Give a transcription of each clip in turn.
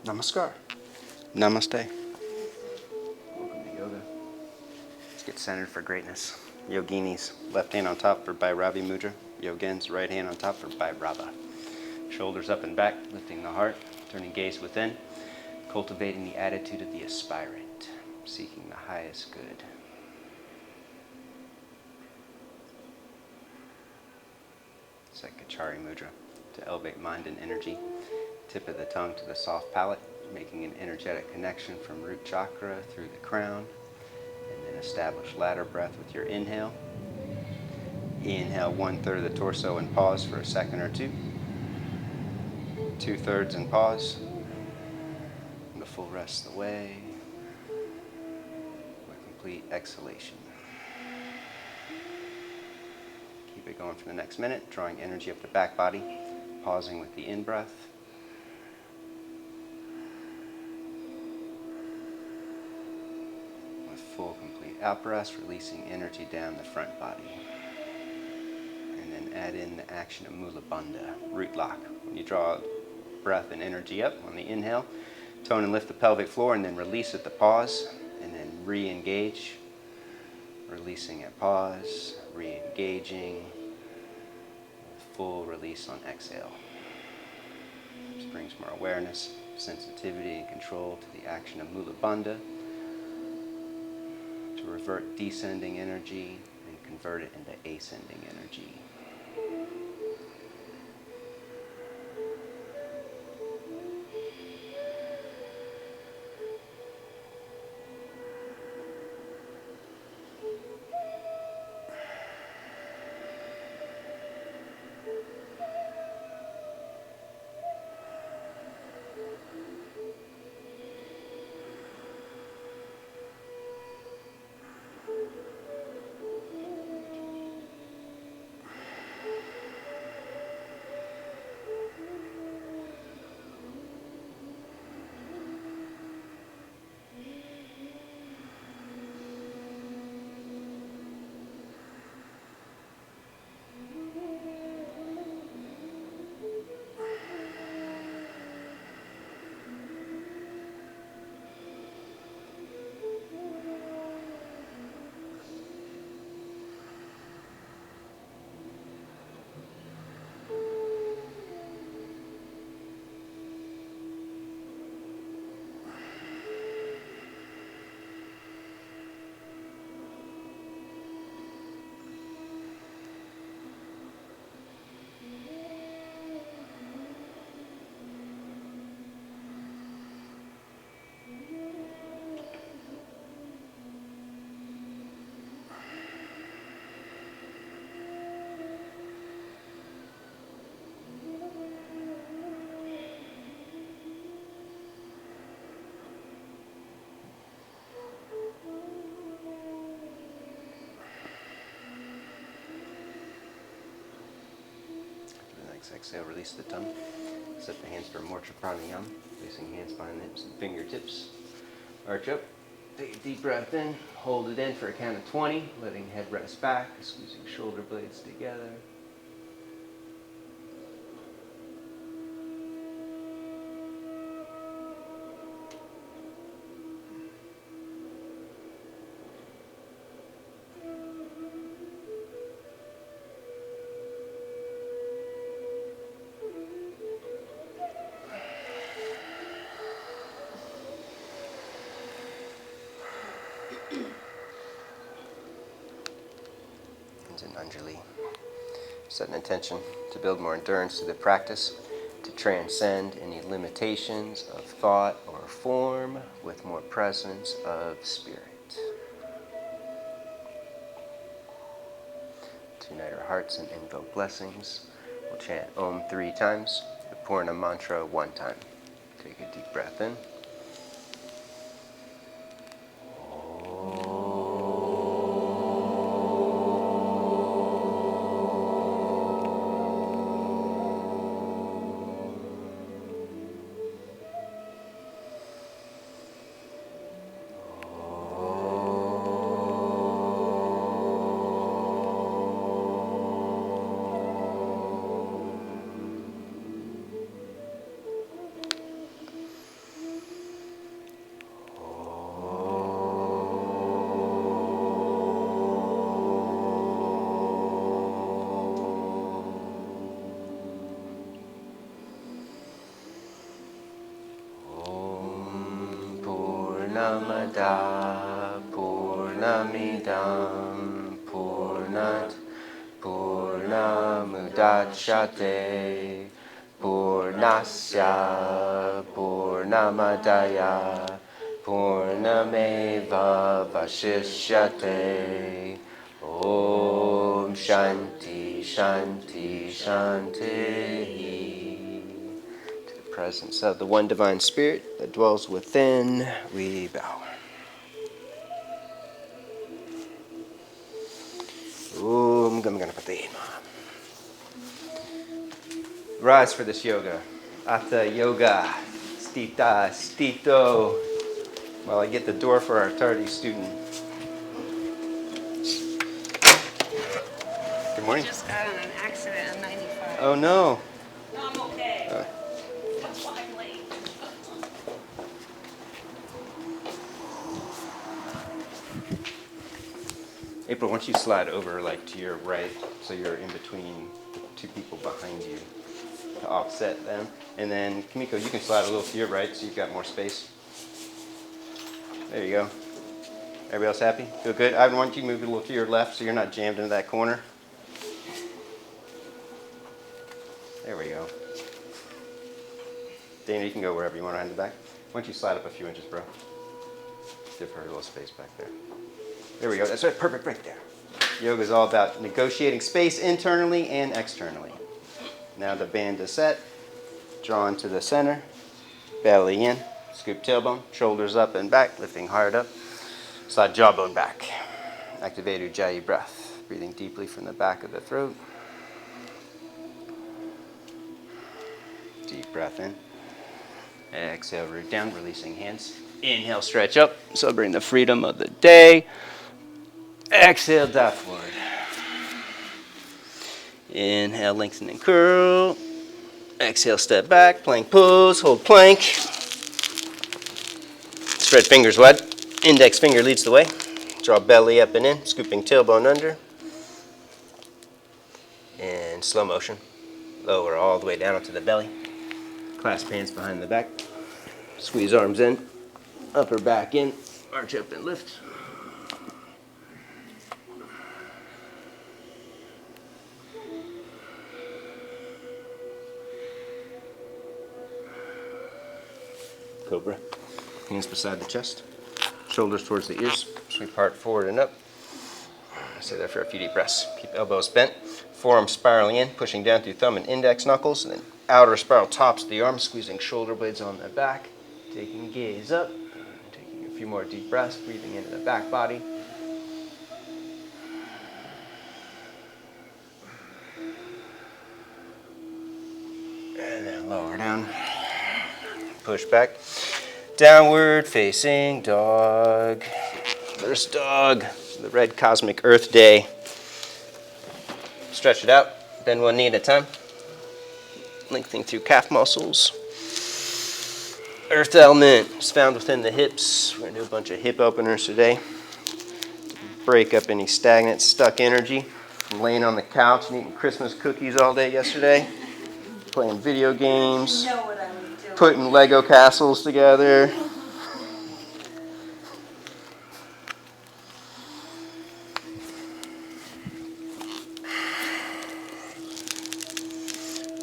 Namaskar. Namaste. Welcome to yoga. Let's get centered for greatness. Yoginis, left hand on top for Bhairavi Mudra. Yogins, right hand on top for Bhairava. Shoulders up and back, lifting the heart, turning gaze within, cultivating the attitude of the aspirant, seeking the highest good. Sekachari Mudra, to elevate mind and energy. Tip of the tongue to the soft palate, making an energetic connection from root chakra through the crown. And then establish ladder breath with your inhale. Inhale 1/3 of the torso and pause for a second or two. 2/3 and pause. And the full rest of the way. With complete exhalation. Keep it going for the next minute, drawing energy up the back body, pausing with the in-breath. With full, complete out-breath, releasing energy down the front body. And then add in the action of Mula Bandha, root lock. When you draw breath and energy up on the inhale, tone and lift the pelvic floor, and then release at the pause, and then re-engage. Releasing at pause, re-engaging, full release on exhale. This brings more awareness, sensitivity, and control to the action of Mula Bandha, to revert descending energy and convert it into ascending energy. Exhale, release the tongue. Set the hands for Morcha Pranayama. Placing hands behind the hips and fingertips. Arch up. Take a deep breath in. Hold it in for a count of 20. Letting head rest back. Squeezing shoulder blades together. And Anjali. Set an intention to build more endurance to the practice, to transcend any limitations of thought or form with more presence of spirit. To unite our hearts and invoke blessings, we'll chant Om 3 times, the Purna mantra 1 time. Take a deep breath in. Purnamada Purnamidam Purnat Purnamudachyate Purnasya Purnamadaya Purnameva Vashishyate. Om Shanti Shanti Shanti. To the presence of the one divine spirit that dwells within, we bow. Om Gam Ganapati. Rise for this yoga. Atha Yoga. Stita Stito. While I get the door for our tardy student. Good morning. I just got in an accident on 95. Oh no. No, I'm okay. That's why I'm late. April, why don't you slide over like to your right so you're in between the two people behind you to offset them. And then Kimiko, you can slide a little to your right so you've got more space. There you go. Everybody else happy? Feel good? I want you to move a little to your left so you're not jammed into that corner. There we go. Dana, you can go wherever you want behind the back. Why don't you slide up a few inches, bro? Give her a little space back there. There we go. That's right. Perfect right there. Yoga is all about negotiating space internally and externally. Now the band is set. Drawn to the center. Belly in. Scoop tailbone. Shoulders up and back. Lifting hard up. Slide jawbone back. Activate Ujjayi breath. Breathing deeply from the back of the throat. Deep breath in. Exhale, root down, releasing hands. Inhale, stretch up. Celebrating the freedom of the day. Exhale, dive forward. Inhale, lengthen and curl. Exhale, step back. Plank pose. Hold plank. Spread fingers wide. Index finger leads the way. Draw belly up and in. Scooping tailbone under. And slow motion. Lower all the way down onto the belly. Clasp hands behind the back. Squeeze arms in. Upper back in. Arch up and lift. Cobra. Hands beside the chest. Shoulders towards the ears. Sweep heart forward and up. Stay there for a few deep breaths. Keep elbows bent. Forearms spiraling in, pushing down through thumb and index knuckles, and then outer spiral tops of the arms, squeezing shoulder blades on the back. Taking gaze up. Taking a few more deep breaths, breathing into the back body. And then lower down. Push back. Downward facing dog. First dog. The red cosmic earth day. Stretch it out. Bend one knee at a time. Lengthening through calf muscles. Earth element is found within the hips. We're going to do a bunch of hip openers today. Break up any stagnant, stuck energy from laying on the couch and eating Christmas cookies all day yesterday. Playing video games. You know what I was doing. Putting Lego castles together.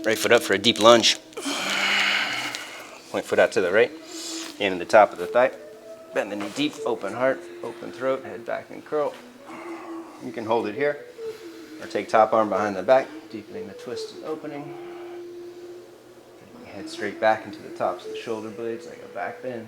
Right foot up for a deep lunge. Point foot out to the right. Hand in the top of the thigh. Bend the knee deep. Open heart. Open throat. Head back and curl. You can hold it here. Or take top arm behind the back. Deepening the twist and opening. Head straight back into the tops of the shoulder blades like a back bend.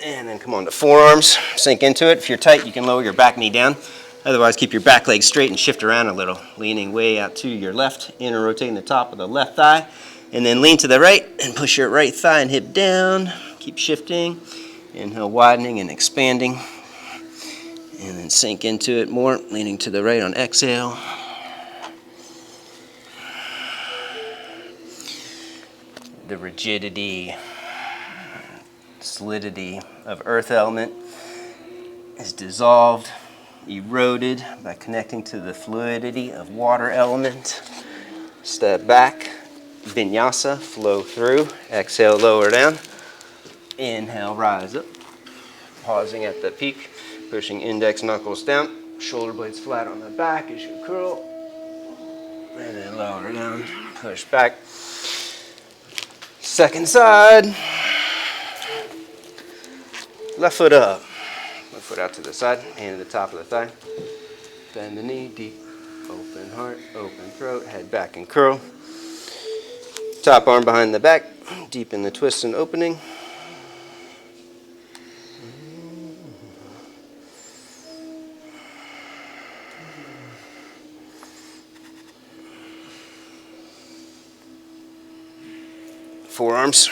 And then come on to forearms. Sink into it. If you're tight, you can lower your back knee down. Otherwise, keep your back leg straight and shift around a little. Leaning way out to your left. Inner rotating the top of the left thigh. And then lean to the right and push your right thigh and hip down. Keep shifting. Inhale, widening and expanding. And then sink into it more, leaning to the right on exhale. The rigidity, solidity of earth element is dissolved, eroded by connecting to the fluidity of water element. Step back. Vinyasa, flow through. Exhale, lower down. Inhale, rise up. Pausing at the peak, pushing index knuckles down. Shoulder blades flat on the back as you curl. And then lower down, push back. Second side. Left foot up. Left foot out to the side, hand to the top of the thigh. Bend the knee, deep. Open heart, open throat, head back and curl. Top arm behind the back, deepen the twist and opening. Forearms.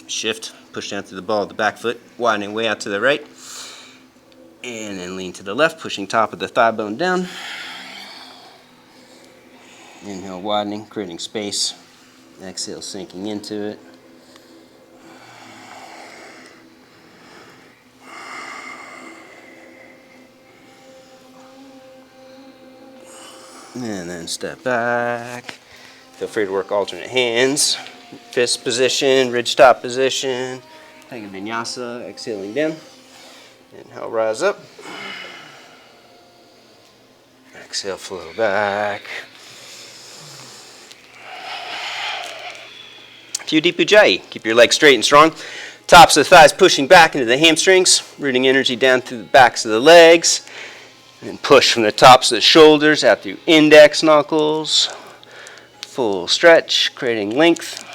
Shift, push down through the ball of the back foot, widening way out to the right. And then lean to the left, pushing top of the thigh bone down. Inhale, widening, creating space. Exhale, sinking into it. And then step back. Feel free to work alternate hands. Fist position, ridge top position. Take a vinyasa, exhaling down. Inhale, rise up. Exhale, flow back. A few deep ujjayi. Keep your legs straight and strong. Tops of the thighs pushing back into the hamstrings, rooting energy down through the backs of the legs. And push from the tops of the shoulders out through index knuckles. Full stretch, creating length.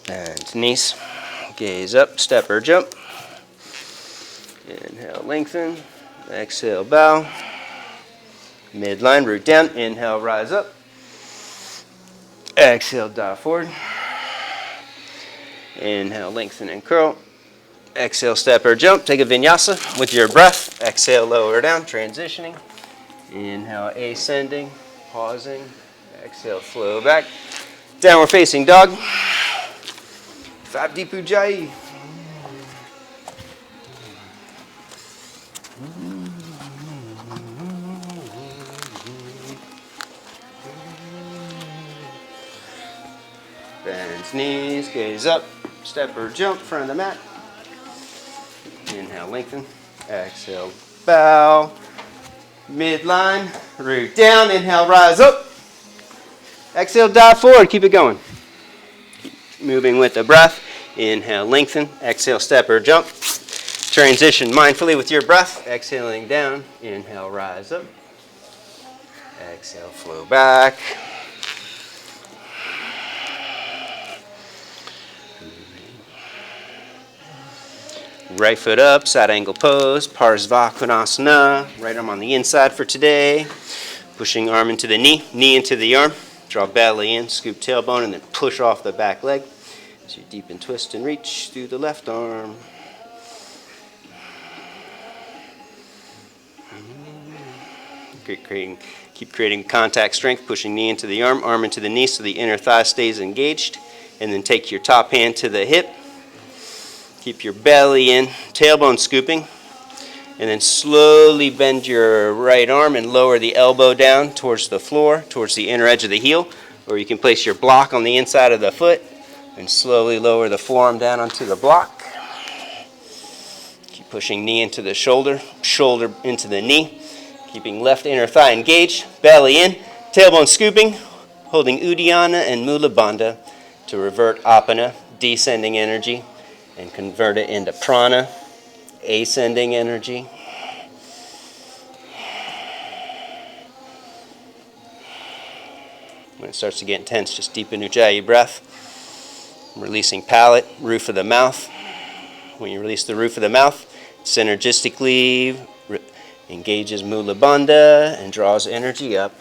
And knees. Gaze up, step or jump. Inhale, lengthen. Exhale, bow. Midline, root down. Inhale, rise up. Exhale, dive forward. Inhale, lengthen and curl. Exhale, step or jump. Take a vinyasa with your breath. Exhale, lower down, transitioning. Inhale, ascending, pausing. Exhale, flow back. Downward facing dog. 5 deep ujjayi. Bend knees, gaze up, step or jump, front of the mat. Inhale, lengthen. Exhale, bow. Midline, root down. Inhale, rise up. Exhale, dive forward. Keep it going. Keep moving with the breath. Inhale, lengthen. Exhale, step or jump. Transition mindfully with your breath. Exhaling down. Inhale, rise up. Exhale, flow back. Right foot up, side angle pose, Parsvakonasana. Right arm on the inside for today. Pushing arm into the knee, knee into the arm. Draw belly in, scoop tailbone, and then push off the back leg. As you deepen, twist, and reach through the left arm. Keep creating contact strength, pushing knee into the arm, arm into the knee so the inner thigh stays engaged. And then take your top hand to the hip. Keep your belly in, tailbone scooping, and then slowly bend your right arm and lower the elbow down towards the floor, towards the inner edge of the heel, or you can place your block on the inside of the foot and slowly lower the forearm down onto the block. Keep pushing knee into the shoulder, shoulder into the knee, keeping left inner thigh engaged, belly in, tailbone scooping, holding Uddiyana and Mula Bandha to revert Apana, descending energy, and convert it into prana, ascending energy. When it starts to get intense, just deepen ujjayi breath. Releasing palate, roof of the mouth. When you release the roof of the mouth, synergistically engages Mula Bandha and draws energy up.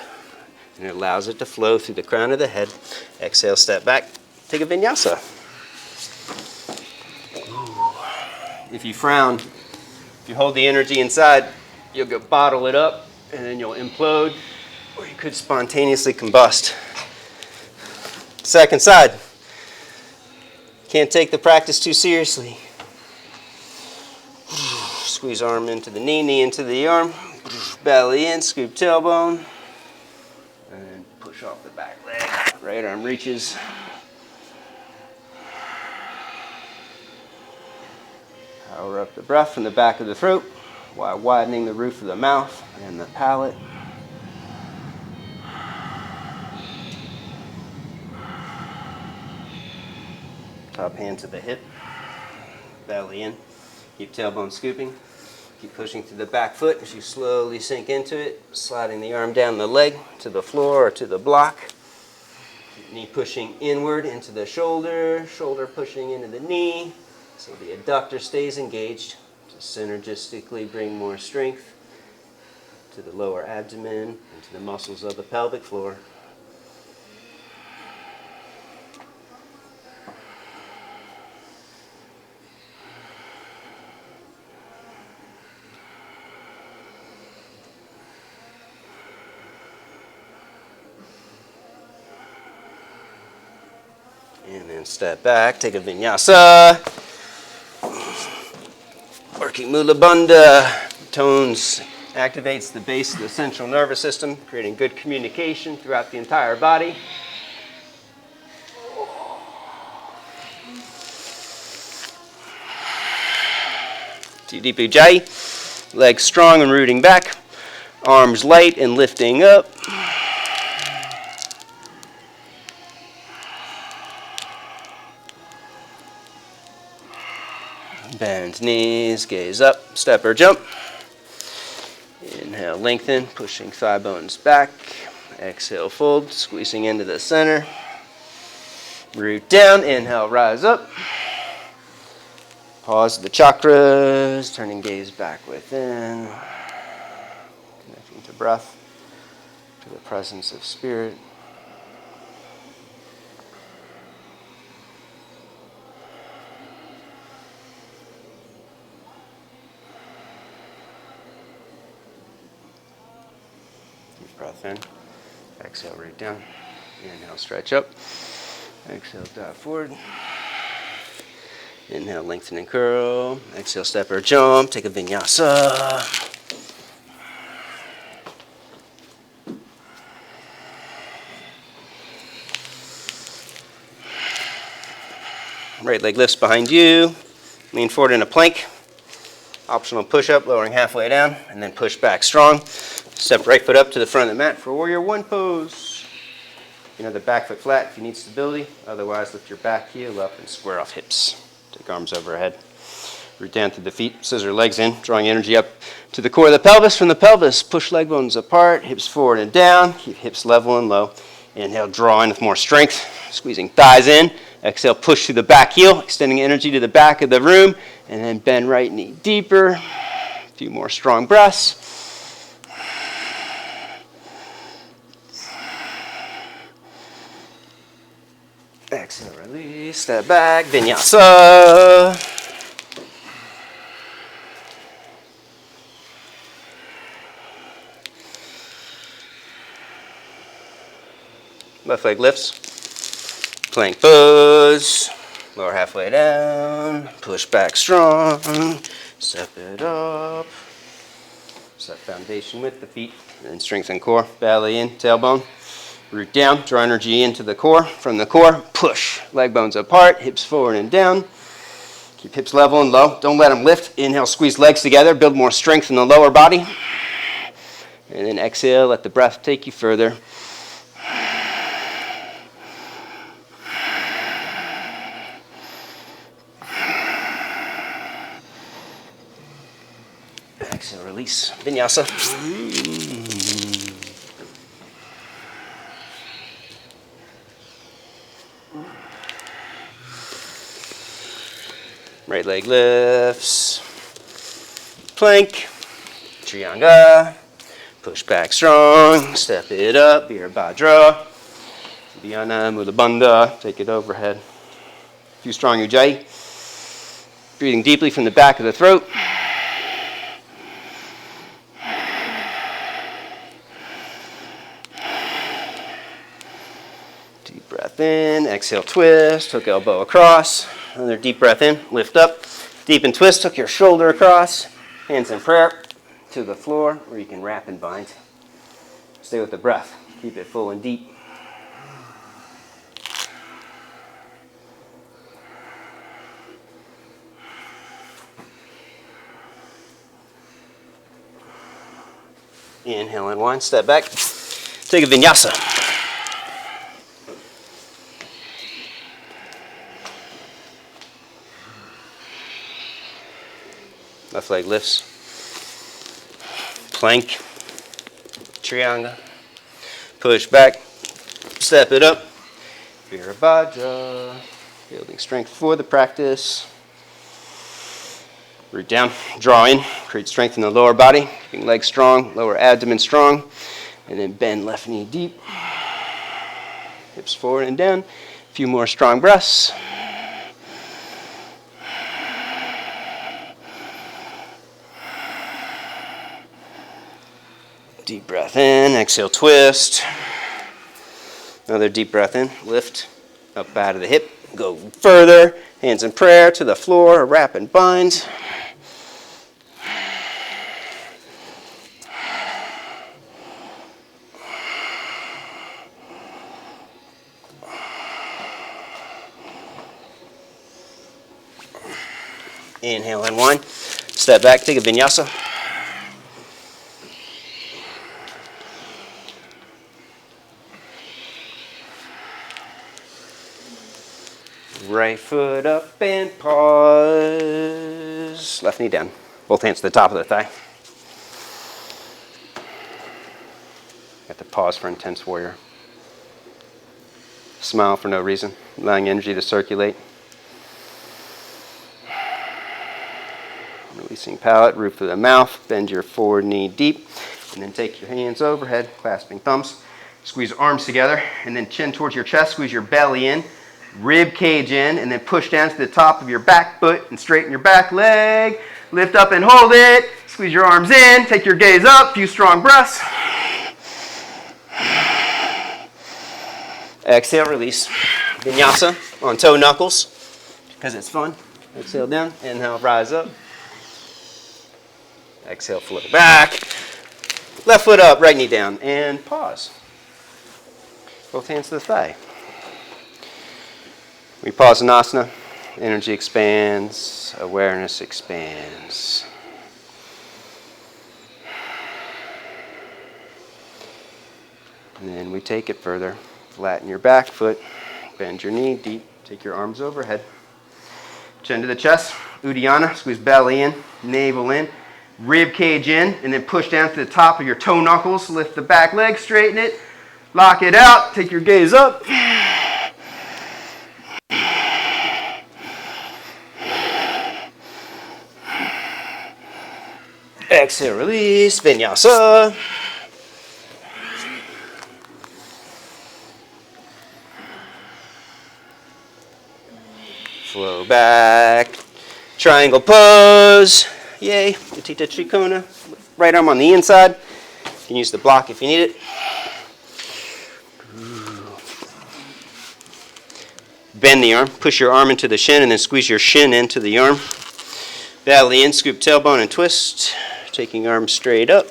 And it allows it to flow through the crown of the head. Exhale, step back, take a vinyasa. If you frown, if you hold the energy inside, you'll go bottle it up and then you'll implode, or you could spontaneously combust. Second side. Can't take the practice too seriously. Squeeze arm into the knee, knee into the arm. Belly in, scoop tailbone. And then push off the back leg. Right arm reaches. Power up the breath from the back of the throat while widening the roof of the mouth and the palate. Top hand to the hip. Belly in. Keep tailbone scooping. Keep pushing through the back foot as you slowly sink into it, sliding the arm down the leg to the floor or to the block. Knee pushing inward into the shoulder, shoulder pushing into the knee, so the adductor stays engaged to synergistically bring more strength to the lower abdomen and to the muscles of the pelvic floor. And then step back, take a vinyasa. Working Mula Bandha. Tones activates the base of the central nervous system, creating good communication throughout the entire body. Deep Ujjayi. Legs strong and rooting back. Arms light and lifting up. Bend knees, gaze up, step or jump. Inhale, lengthen, pushing thigh bones back. Exhale, fold, squeezing into the center. Root down, inhale, rise up. Pause the chakras, turning gaze back within. Connecting to breath, to the presence of spirit. Breath in. Exhale, root down. Inhale, stretch up. Exhale, dive forward. Inhale, lengthen and curl. Exhale, step or jump. Take a vinyasa. Right leg lifts behind you. Lean forward in a plank. Optional push-up, lowering halfway down, and then push back strong. Step right foot up to the front of the mat for warrior one pose. You know, the back foot flat if you need stability. Otherwise, lift your back heel up and square off hips. Take arms overhead. Root down through the feet, scissor legs in, drawing energy up to the core of the pelvis. From the pelvis, push leg bones apart, hips forward and down. Keep hips level and low. Inhale, draw in with more strength, squeezing thighs in. Exhale, push through the back heel, extending energy to the back of the room. And then bend right knee deeper. A few more strong breaths. Exhale, release, step back, vinyasa. Left leg lifts. Plank pose. Lower halfway down. Push back strong. Step it up. Set foundation with the feet. And strengthen core. Belly in, tailbone. Root down, draw energy into the core. From the core, push. Leg bones apart, hips forward and down. Keep hips level and low. Don't let them lift. Inhale, squeeze legs together. Build more strength in the lower body. And then exhale, let the breath take you further. Exhale, release. Vinyasa. Right leg lifts. Plank. Trianga. Push back strong. Step it up. Virabhadra. Dhyana, Mula Bandha. Take it overhead. A few strong Ujjayi. Breathing deeply from the back of the throat. Deep breath in, exhale, twist, hook elbow across. Another deep breath in, lift up, deep and twist, hook your shoulder across. Hands in prayer to the floor, or you can wrap and bind. Stay with the breath, keep it full and deep. Inhale and wind, step back. Take a vinyasa. Left leg lifts. Plank. Triangle. Push back. Step it up. Virabhadra. Building strength for the practice. Root down, draw in, create strength in the lower body, keeping legs strong, lower abdomen strong, and then bend left knee deep. Hips forward and down. A few more strong breaths. Deep breath in, exhale, twist. Another deep breath in, lift up out of the hip, go further. Hands in prayer to the floor, wrap and bind. Inhale and wind. Step back, take a vinyasa. Right foot up and pause. Left knee down. Both hands to the top of the thigh. Got the pause for intense warrior. Smile for no reason, allowing energy to circulate. Releasing palate, roof of the mouth. Bend your forward knee deep. And then take your hands overhead, clasping thumbs. Squeeze arms together. And then chin towards your chest. Squeeze your belly in. Rib cage in. And then push down to the top of your back foot and straighten your back leg. Lift up and hold it. Squeeze your arms in. Take your gaze up. Few strong breaths. Exhale, release. Vinyasa on toe knuckles because it's fun. Exhale down. Inhale, rise up. Exhale, float back. Left foot up, right knee down, and pause. Both hands to the thigh. We pause in asana. Energy expands. Awareness expands. And then we take it further. Flatten your back foot. Bend your knee deep. Take your arms overhead. Chin to the chest. Uddiyana. Squeeze belly in. Navel in. Rib cage in, and then push down to the top of your toe knuckles. Lift the back leg, straighten it. Lock it out. Take your gaze up. Exhale, release. Vinyasa. Flow back. Triangle pose. Yay, Utthita Trikona. Right arm on the inside. You can use the block if you need it. Bend the arm. Push your arm into the shin and then squeeze your shin into the arm. Belly in, scoop tailbone and twist. Taking arms straight up.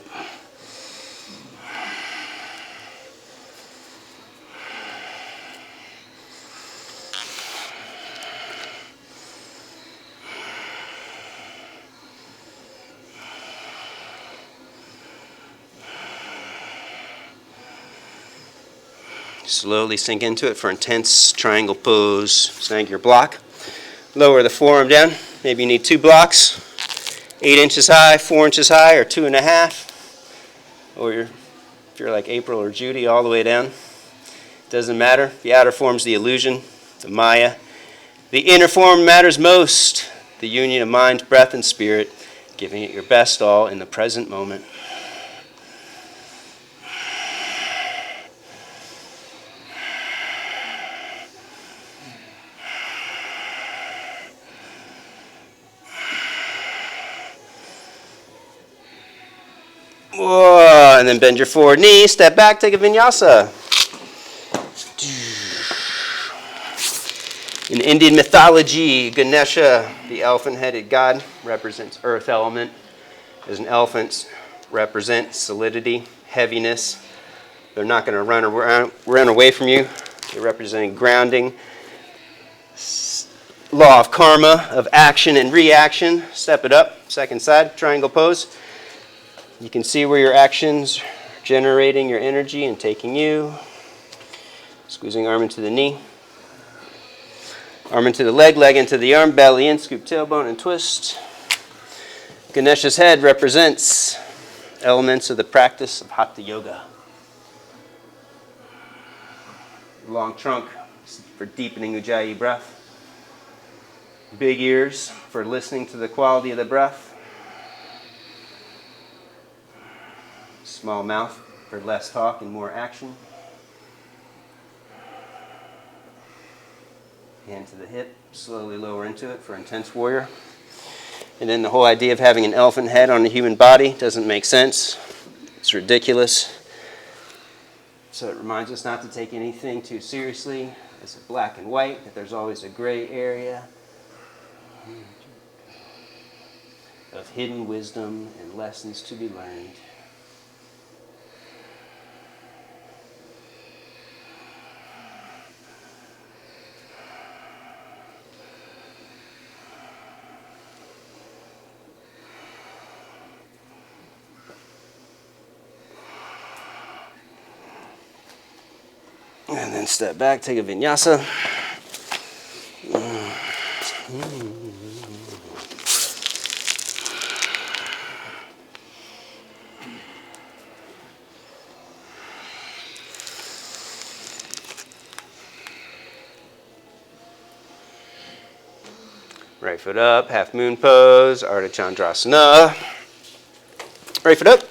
Slowly sink into it for intense triangle pose. Snag your block. Lower the forearm down. Maybe you need 2 blocks. 8 inches high, 4 inches high, or 2.5. Or if you're like April or Judy, all the way down. Doesn't matter. The outer form's the illusion, the Maya. The inner form matters most. The union of mind, breath, and spirit. Giving it your best all in the present moment. Whoa, and then bend your forward knee, step back, take a vinyasa. In Indian mythology, Ganesha, the elephant-headed god, represents earth element, as an elephant represents solidity, heaviness. They're not going to run away from you. They're representing grounding, law of karma, of action and reaction. Step it up, second side, triangle pose. You can see where your actions are generating your energy and taking you. Squeezing arm into the knee. Arm into the leg, leg into the arm, belly in, scoop tailbone and twist. Ganesha's head represents elements of the practice of Hatha Yoga. Long trunk for deepening Ujjayi breath. Big ears for listening to the quality of the breath. Small mouth for less talk and more action. Hand to the hip, slowly lower into it for intense warrior. And then the whole idea of having an elephant head on a human body doesn't make sense. It's ridiculous. So it reminds us not to take anything too seriously. It's black and white, that there's always a gray area of hidden wisdom and lessons to be learned. And then step back, take a vinyasa. Right foot up, half moon pose, Ardha Chandrasana. Right foot up,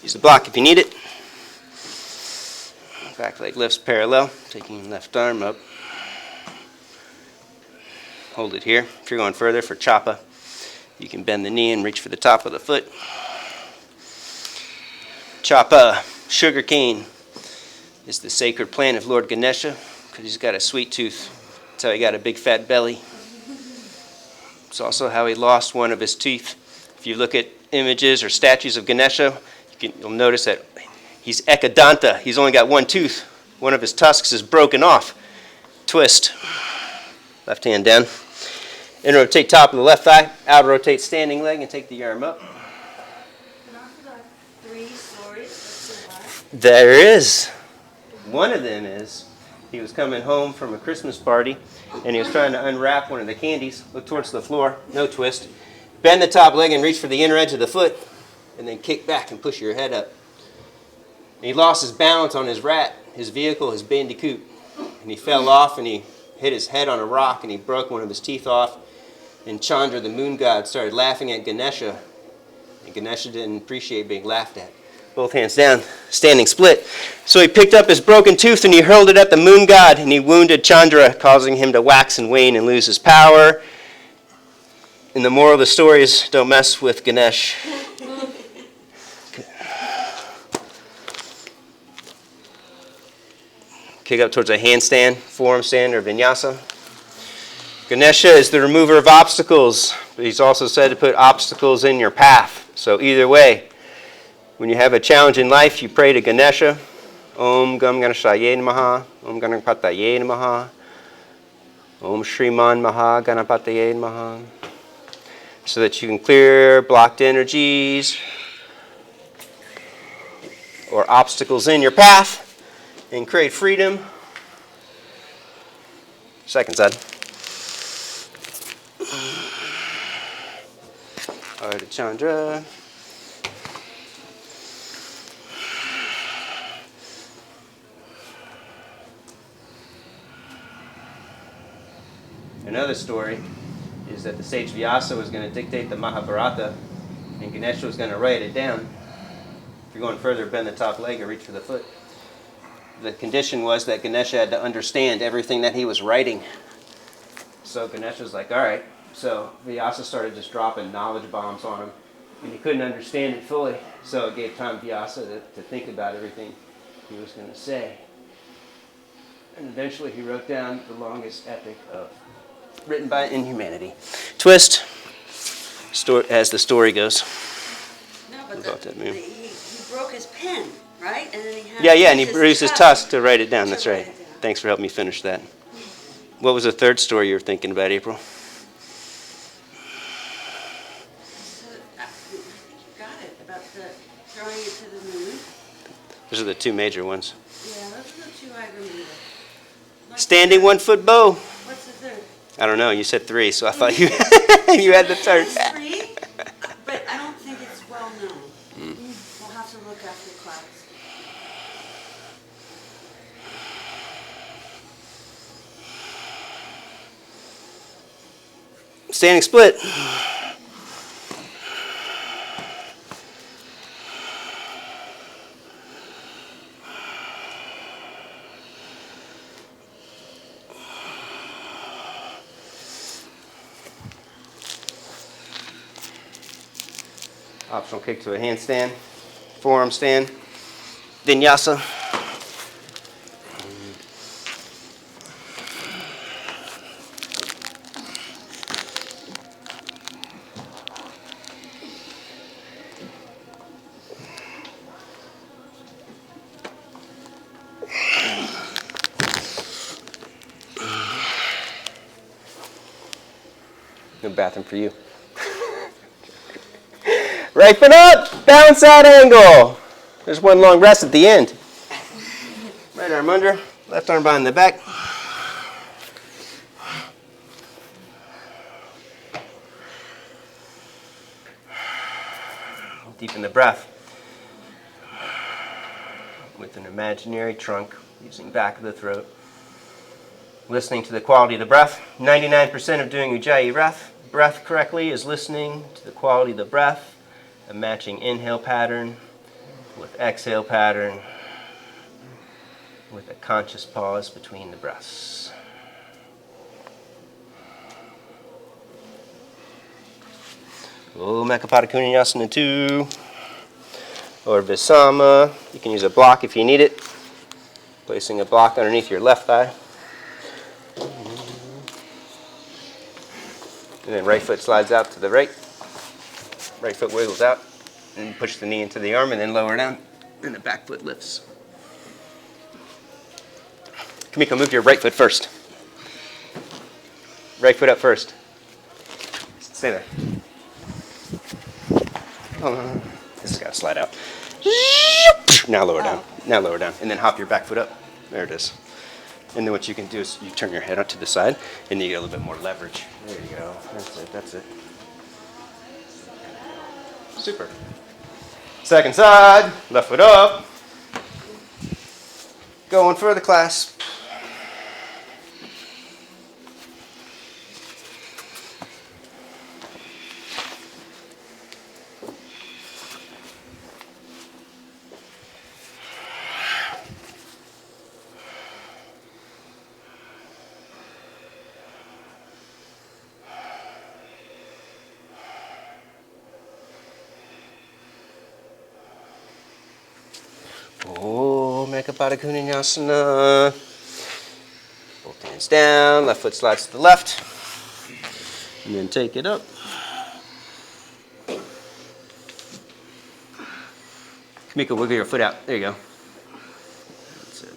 use the block if you need it. Back leg lifts parallel, taking left arm up. Hold it here. If you're going further for chapa, you can bend the knee and reach for the top of the foot. Chapa, sugar cane, is the sacred plant of Lord Ganesha because he's got a sweet tooth. That's how he got a big fat belly. It's also how he lost one of his teeth. If you look at images or statues of Ganesha, you'll notice that he's ekadanta. He's only got one tooth. One of his tusks is broken off. Twist. Left hand down. In rotate top of the left thigh. Out rotate standing leg and take the arm up. Three stories. There is. One of them is he was coming home from a Christmas party and he was trying to unwrap one of the candies. Look towards the floor. No twist. Bend the top leg and reach for the inner edge of the foot and then kick back and push your head up. And he lost his balance on his rat, his vehicle, his bandicoot. And he fell off and he hit his head on a rock and he broke one of his teeth off. And Chandra, the moon god, started laughing at Ganesha. And Ganesha didn't appreciate being laughed at. Both hands down, standing split. So he picked up his broken tooth and he hurled it at the moon god and he wounded Chandra, causing him to wax and wane and lose his power. And the moral of the story is don't mess with Ganesh. Kick up towards a handstand, forearm stand, or vinyasa. Ganesha is the remover of obstacles, but he's also said to put obstacles in your path. So either way, when you have a challenge in life, you pray to Ganesha. Om Gam Ganeshaya Namaha, Om Ganapataye Namaha, Om Shriman Maha Ganapataye Namaha, so that you can clear blocked energies or obstacles in your path and create freedom. Second side. Ardha Chandra. Another story is that the sage Vyasa was going to dictate the Mahabharata and Ganesha was going to write it down. If you're going further, bend the top leg or reach for the foot. The condition was that Ganesha had to understand everything that he was writing. So Ganesha was like, all right. So Vyasa started just dropping knowledge bombs on him. And he couldn't understand it fully. So it gave time Vyasa to think about everything he was going to say. And eventually he wrote down the longest epic of written by Inhumanity. Twist, as the story goes. No, but About that move. he broke his pen, right? And then he had Yeah, and he bruised his tusk to write it down. That's right. Write it down. Thanks for helping me finish that. What was the third story you were thinking about, April? So, I think you got it, about the throwing it to the moon. Those are the two major ones. Yeah, those are the two I remember. What's Standing the 1 foot bow. What's the third? I don't know. You said 3, so I thought you you had the third. It's 3, but I don't think it's well known. We'll have to look after class. Standing split. Optional kick to a handstand, forearm stand, Vinyasa. No bathroom for you. Right foot up, bounce out angle. There's one long rest at the end. Right arm under, left arm behind the back. Deepen the breath with an imaginary trunk using back of the throat. Listening to the quality of the breath. 99% of doing Ujjayi breath correctly is listening to the quality of the breath, a matching inhale pattern with exhale pattern, with a conscious pause between the breaths. Om Ekapada Kunyasana 2, or Visama. You can use a block if you need it. Placing a block underneath your left thigh. And then right foot slides out to the right. Right foot wiggles out. And push the knee into the arm and then lower down. And the back foot lifts. Kamiko, move your right foot first. Right foot up first. Stay there. Oh, this has got to slide out. Now lower down. Now lower down. And then hop your back foot up. There it is. And then what you can do is you turn your head out to the side, and you get a little bit more leverage. There you go. That's it. That's it. Super. Second side. Left foot up. Going for the clasp. Om Ekapada Kunyasana. Both hands down, left foot slides to the left. And then take it up. Kamiko, wiggle your foot out. There you go. That's it.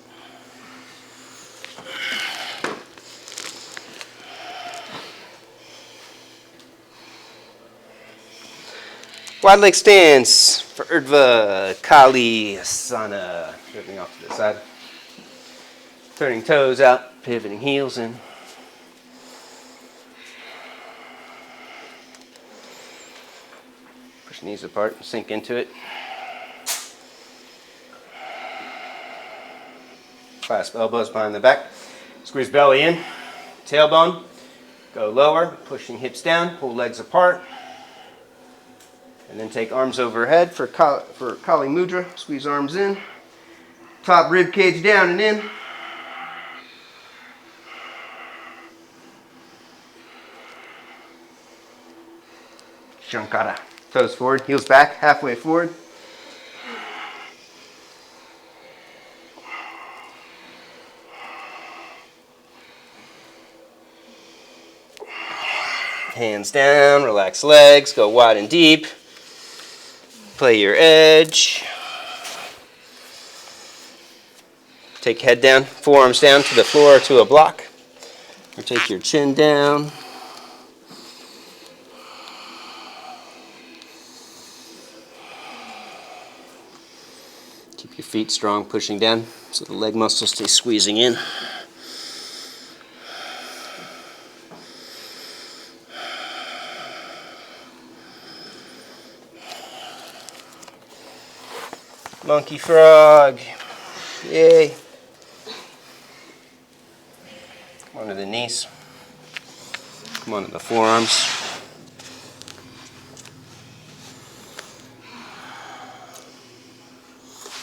Wide leg stance for Urdhva Kali Asana. Pivoting off to the side. Turning toes out, pivoting heels in. Push knees apart, sink into it. Clasp elbows behind the back. Squeeze belly in, tailbone. Go lower, pushing hips down, pull legs apart. And then take arms overhead for Kali Mudra. Squeeze arms in. Top rib cage down and in. Shankara. Toes forward, heels back, halfway forward. Hands down, relax legs, go wide and deep. Play your edge. Take head down, forearms down to the floor or to a block. Or take your chin down. Keep your feet strong, pushing down so the leg muscles stay squeezing in. Monkey frog. Yay. Come onto the knees. Come onto the forearms.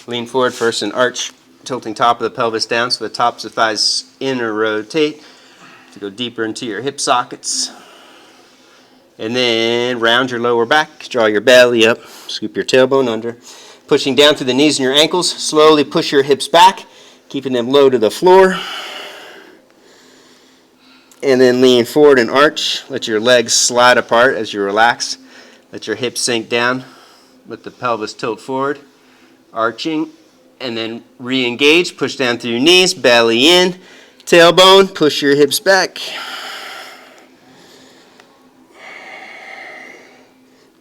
Lean forward first and arch, tilting top of the pelvis down so the tops of thighs in or rotate to go deeper into your hip sockets. And then round your lower back, draw your belly up, scoop your tailbone under. Pushing down through the knees and your ankles, slowly push your hips back, keeping them low to the floor. And then lean forward and arch. Let your legs slide apart as you relax. Let your hips sink down. Let the pelvis tilt forward. Arching, and then re-engage, push down through your knees, belly in, tailbone, push your hips back.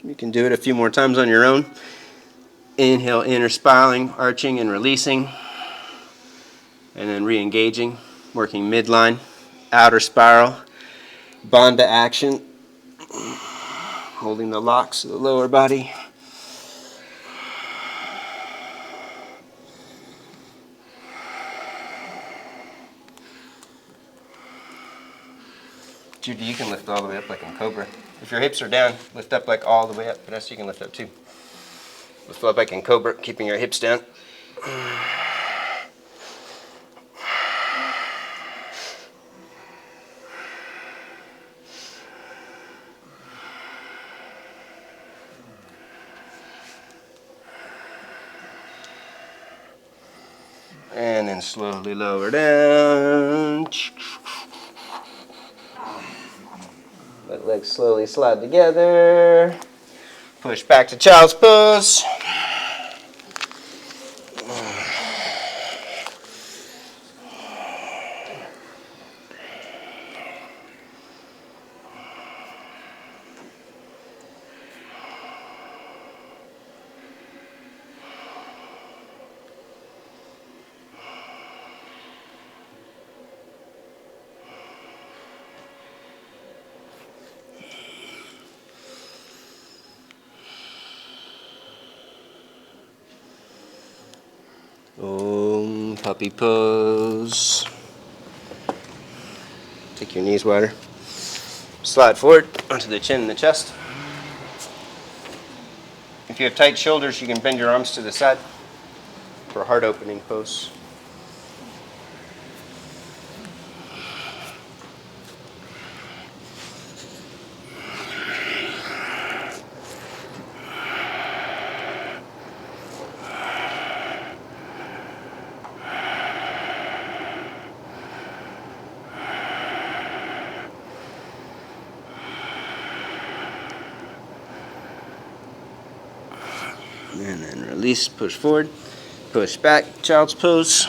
You can do it a few more times on your own. Inhale, inner spiraling, arching and releasing, and then re-engaging, working midline, outer spiral, bandha action, holding the locks of the lower body. Judy, you can lift all the way up like in Cobra. If your hips are down, lift up like all the way up. Vanessa, you can lift up too. Lift up like in Cobra, keeping your hips down. And then slowly lower down. Let legs slowly slide together. Push back to child's pose. Om, puppy pose. Take your knees wider. Slide forward onto the chin and the chest. If you have tight shoulders, you can bend your arms to the side for a heart opening pose. And then release, push forward, push back, child's pose.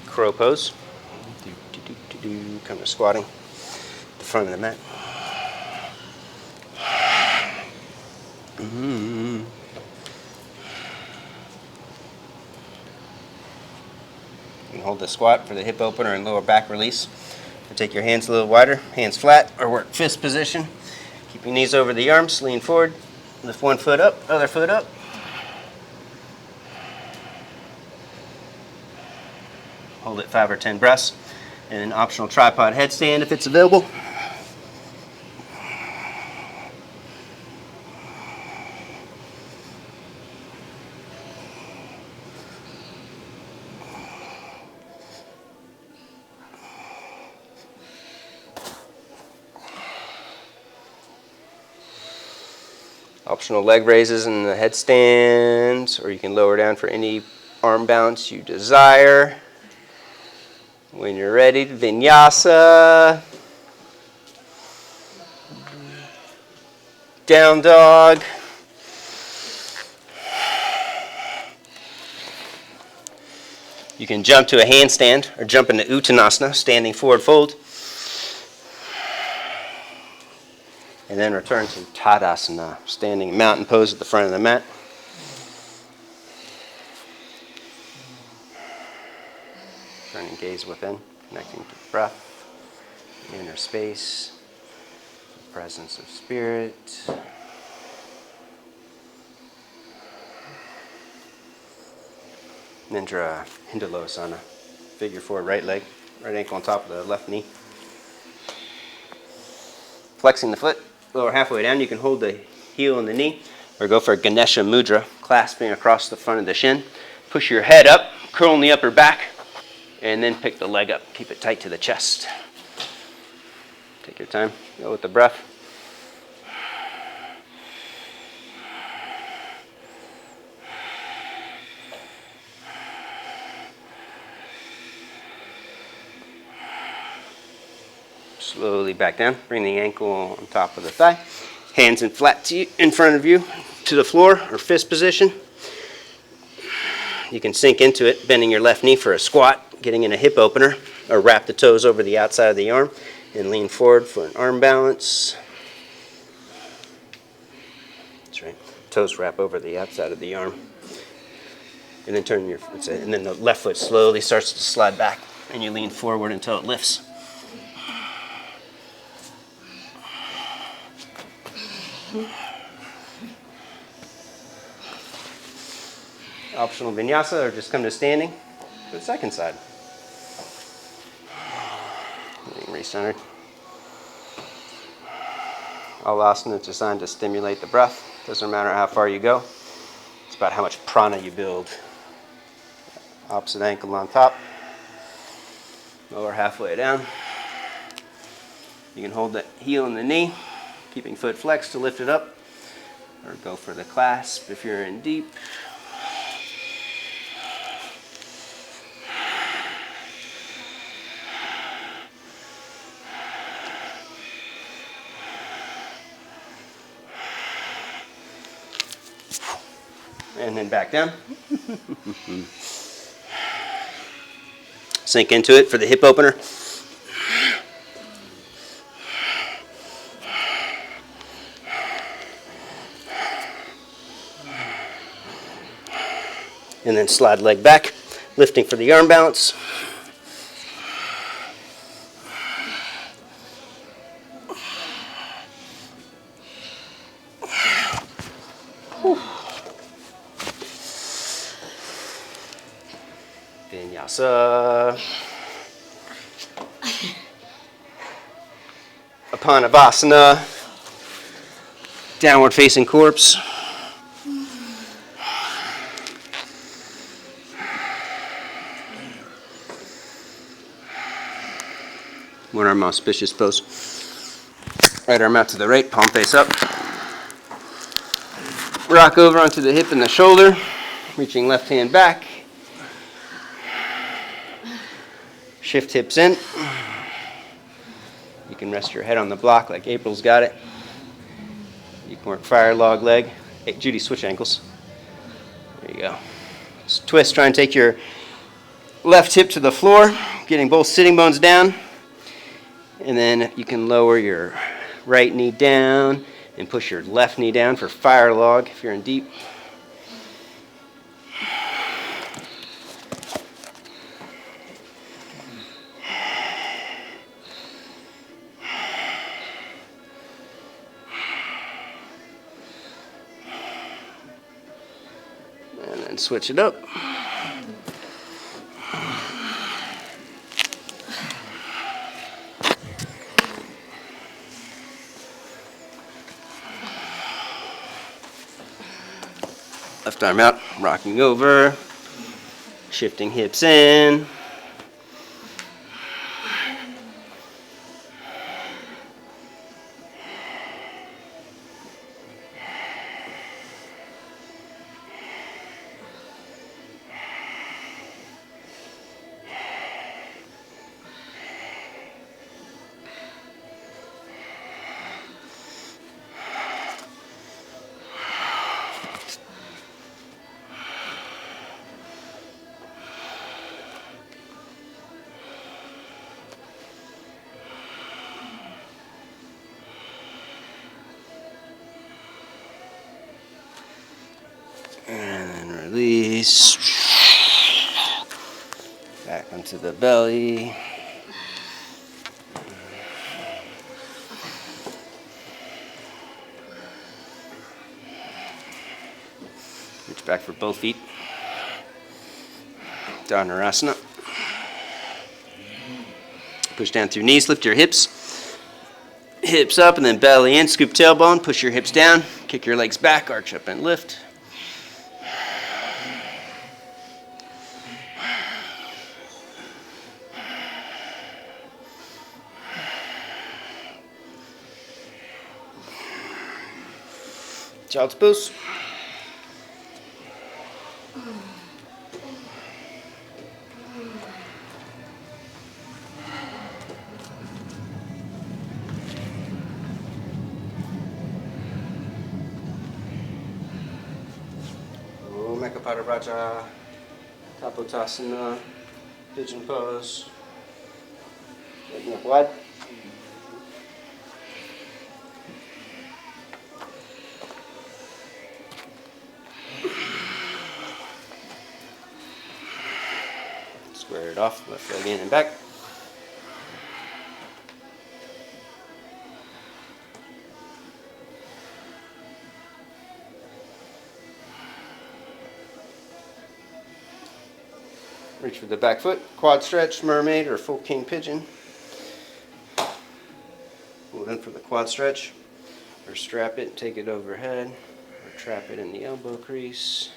Crow pose. Come to squatting, the front of the mat. You can hold the squat for the hip opener and lower back release. Or take your hands a little wider, hands flat, or work fist position. Keep your knees over the arms, lean forward, lift one foot up, other foot up. Hold it 5 or 10 breaths. And an optional tripod headstand if it's available. Optional leg raises in the headstands, or you can lower down for any arm balance you desire. When you're ready, Vinyasa. Down dog. You can jump to a handstand or jump into Uttanasana, standing forward fold. And then return to Tadasana, standing mountain pose at the front of the mat. Turning gaze within, connecting to the breath, inner space, the presence of spirit. Nindra Hindalasana, figure four, right leg, right ankle on top of the left knee. Flexing the foot, lower halfway down, you can hold the heel and the knee, or go for a Ganesha Mudra, clasping across the front of the shin. Push your head up, curling the upper back, and then pick the leg up. Keep it tight to the chest. Take your time, go with the breath. Slowly back down. Bring the ankle on top of the thigh. Hands in flat in front of you to the floor or fist position. You can sink into it, bending your left knee for a squat, getting in a hip opener, or wrap the toes over the outside of the arm and lean forward for an arm balance. That's right. Toes wrap over the outside of the arm. And then turn your, and then the left foot slowly starts to slide back and you lean forward until it lifts. Optional vinyasa, or just come to standing for the second side. Getting recentered. All asana is designed to stimulate the breath. Doesn't matter how far you go. It's about how much prana you build. Opposite ankle on top. Lower halfway down. You can hold the heel and the knee, keeping foot flexed to lift it up, or go for the clasp if you're in deep. And then back down. Sink into it for the hip opener. And then slide leg back, lifting for the arm balance. Vinyasa. Apanavasana. Downward facing corpse. One arm auspicious pose. Right arm out to the right, palm face up. Rock over onto the hip and the shoulder, reaching left hand back. Shift hips in. You can rest your head on the block like April's got it. You can work fire log leg. Hey, Judy, switch ankles. There you go. Just twist, try and take your left hip to the floor, getting both sitting bones down. And then you can lower your right knee down and push your left knee down for fire log if you're in deep. And then switch it up. Left arm out, rocking over, shifting hips in. release. Back onto the belly. Reach back for both feet. Dhanurasana. Push down through knees, lift your hips. Hips up and then belly in, scoop tailbone, push your hips down, kick your legs back, arch up and lift. Child's pose. Raja, Kapotasana, pigeon pose. Legging up wide. Square it off, left leg in and back. Reach for the back foot, quad stretch, mermaid or full king pigeon. Hold in for the quad stretch, or strap it, take it overhead, or trap it in the elbow crease.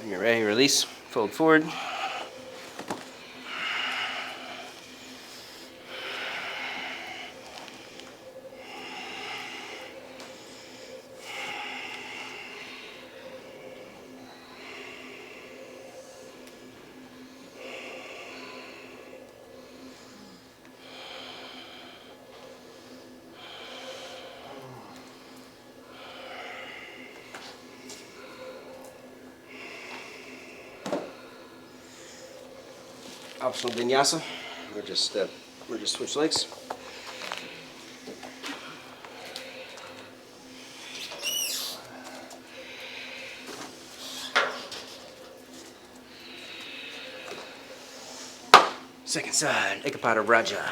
When you're ready, release, fold forward. Optional vinyasa, or just switch legs. Second side, Ekapada Raja.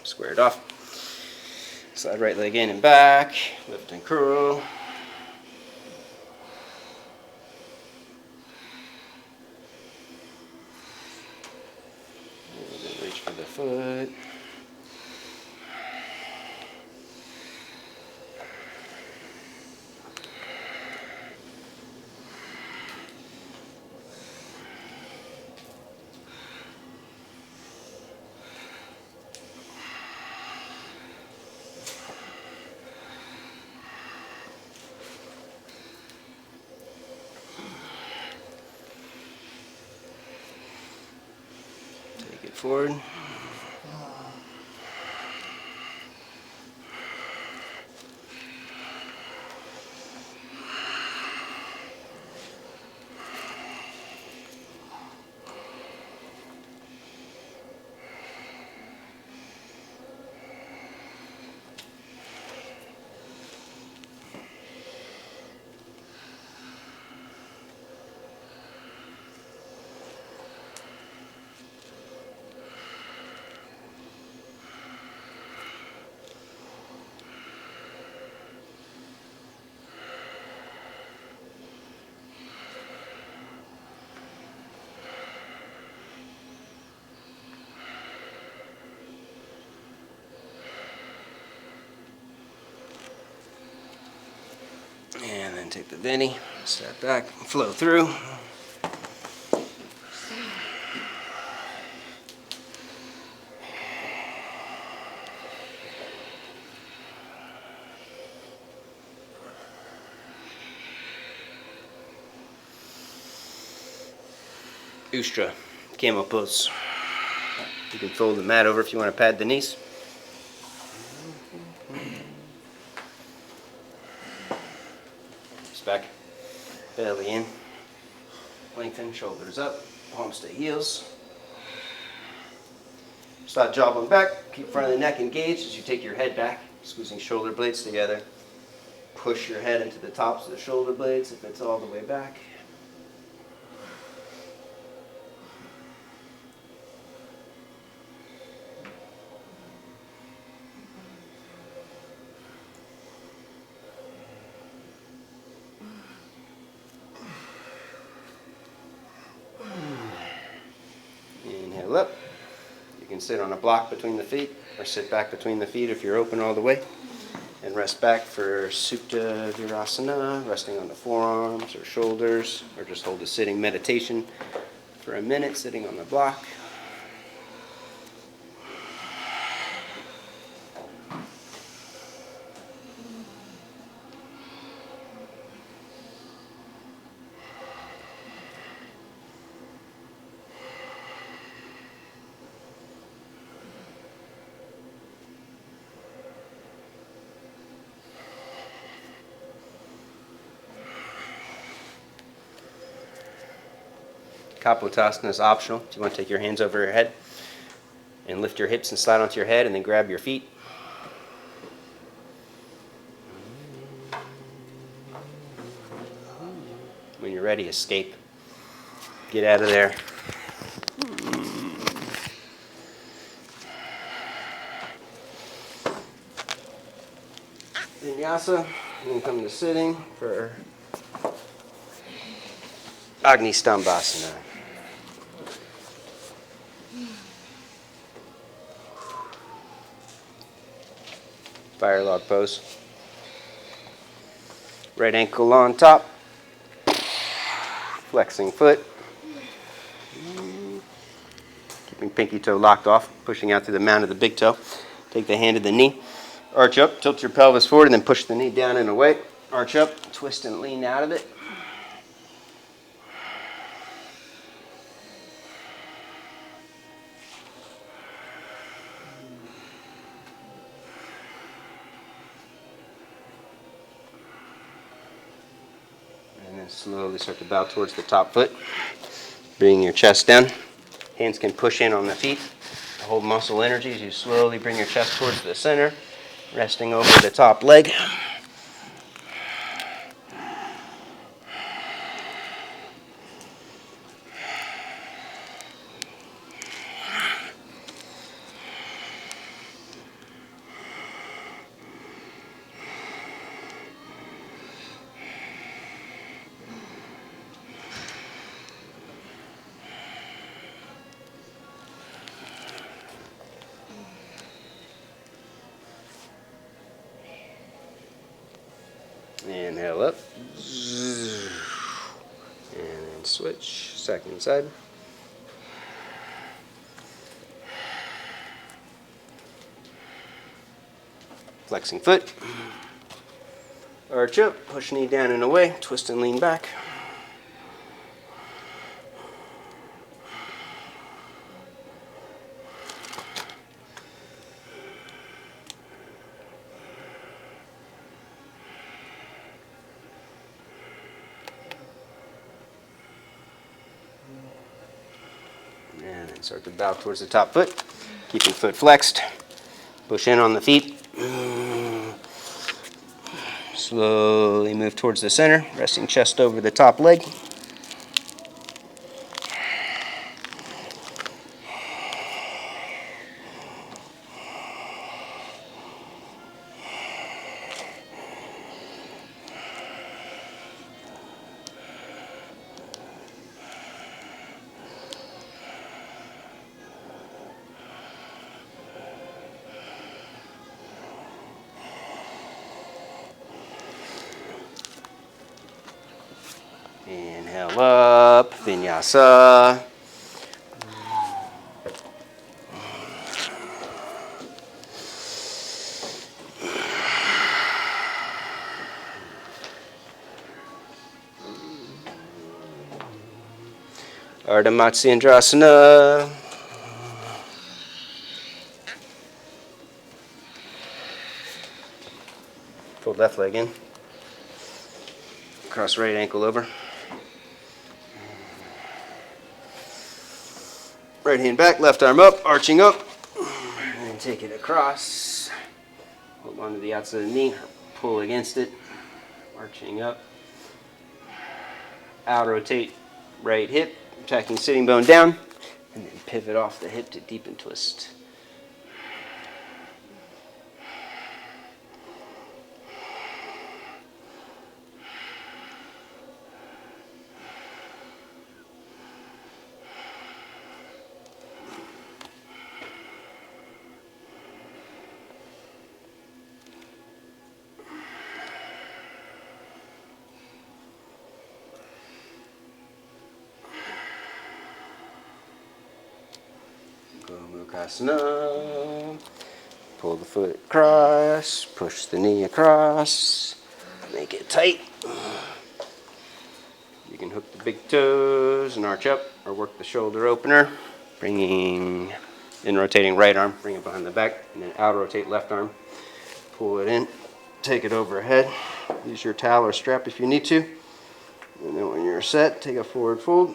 Square it off. Slide right leg in and back, lift and curl. For the foot. Take it forward. And then take the Vinny, step back, flow through. Ustra, camel pose. You can fold the mat over if you want to pad the knees. Back, belly in. Lengthen, shoulders up, palms to heels. Start jawbone back, keep front of the neck engaged as you take your head back, squeezing shoulder blades together. Push your head into the tops of the shoulder blades if it's all the way back. Inhale up. You can sit on a block between the feet or sit back between the feet if you're open all the way. And rest back for Supta Virasana, resting on the forearms or shoulders, or just hold a sitting meditation for a minute sitting on the block. Kapotasana is optional. So you want to take your hands over your head and lift your hips and slide onto your head and then grab your feet. When you're ready, escape. Get out of there. Vinyasa, and then come to sitting for Agni Stambhasana. Fire log pose. Right ankle on top. Flexing foot. Keeping pinky toe locked off, pushing out through the mound of the big toe. Take the hand to the knee. Arch up, tilt your pelvis forward, and then push the knee down and away. Arch up, twist and lean out of it. And then slowly start to bow towards the top foot. Bring your chest down. Hands can push in on the feet. Hold muscle energy as you slowly bring your chest towards the center, resting over the top leg. Inhale up. And then switch. Second side. Flexing foot. Arch up. Push knee down and away. Twist and lean back. And then start to bow towards the top foot, keeping foot flexed. Push in on the feet. Slowly move towards the center, resting chest over the top leg. Inhale up, Vinyasa. Ardha Matsyendrasana. Pull left leg in. Cross right ankle over. Right hand back, left arm up, arching up. And then take it across. Hold on to the outside of the knee, pull against it, arching up. Out rotate right hip, tacking sitting bone down, and then pivot off the hip to deepen twist. Karmasana. Pull the foot across, push the knee across, make it tight. You can hook the big toes and arch up, or work the shoulder opener, bringing in rotating right arm, bring it behind the back, and then out rotate left arm. Pull it in, take it overhead. Use your towel or strap if you need to. And then when you're set, take a forward fold.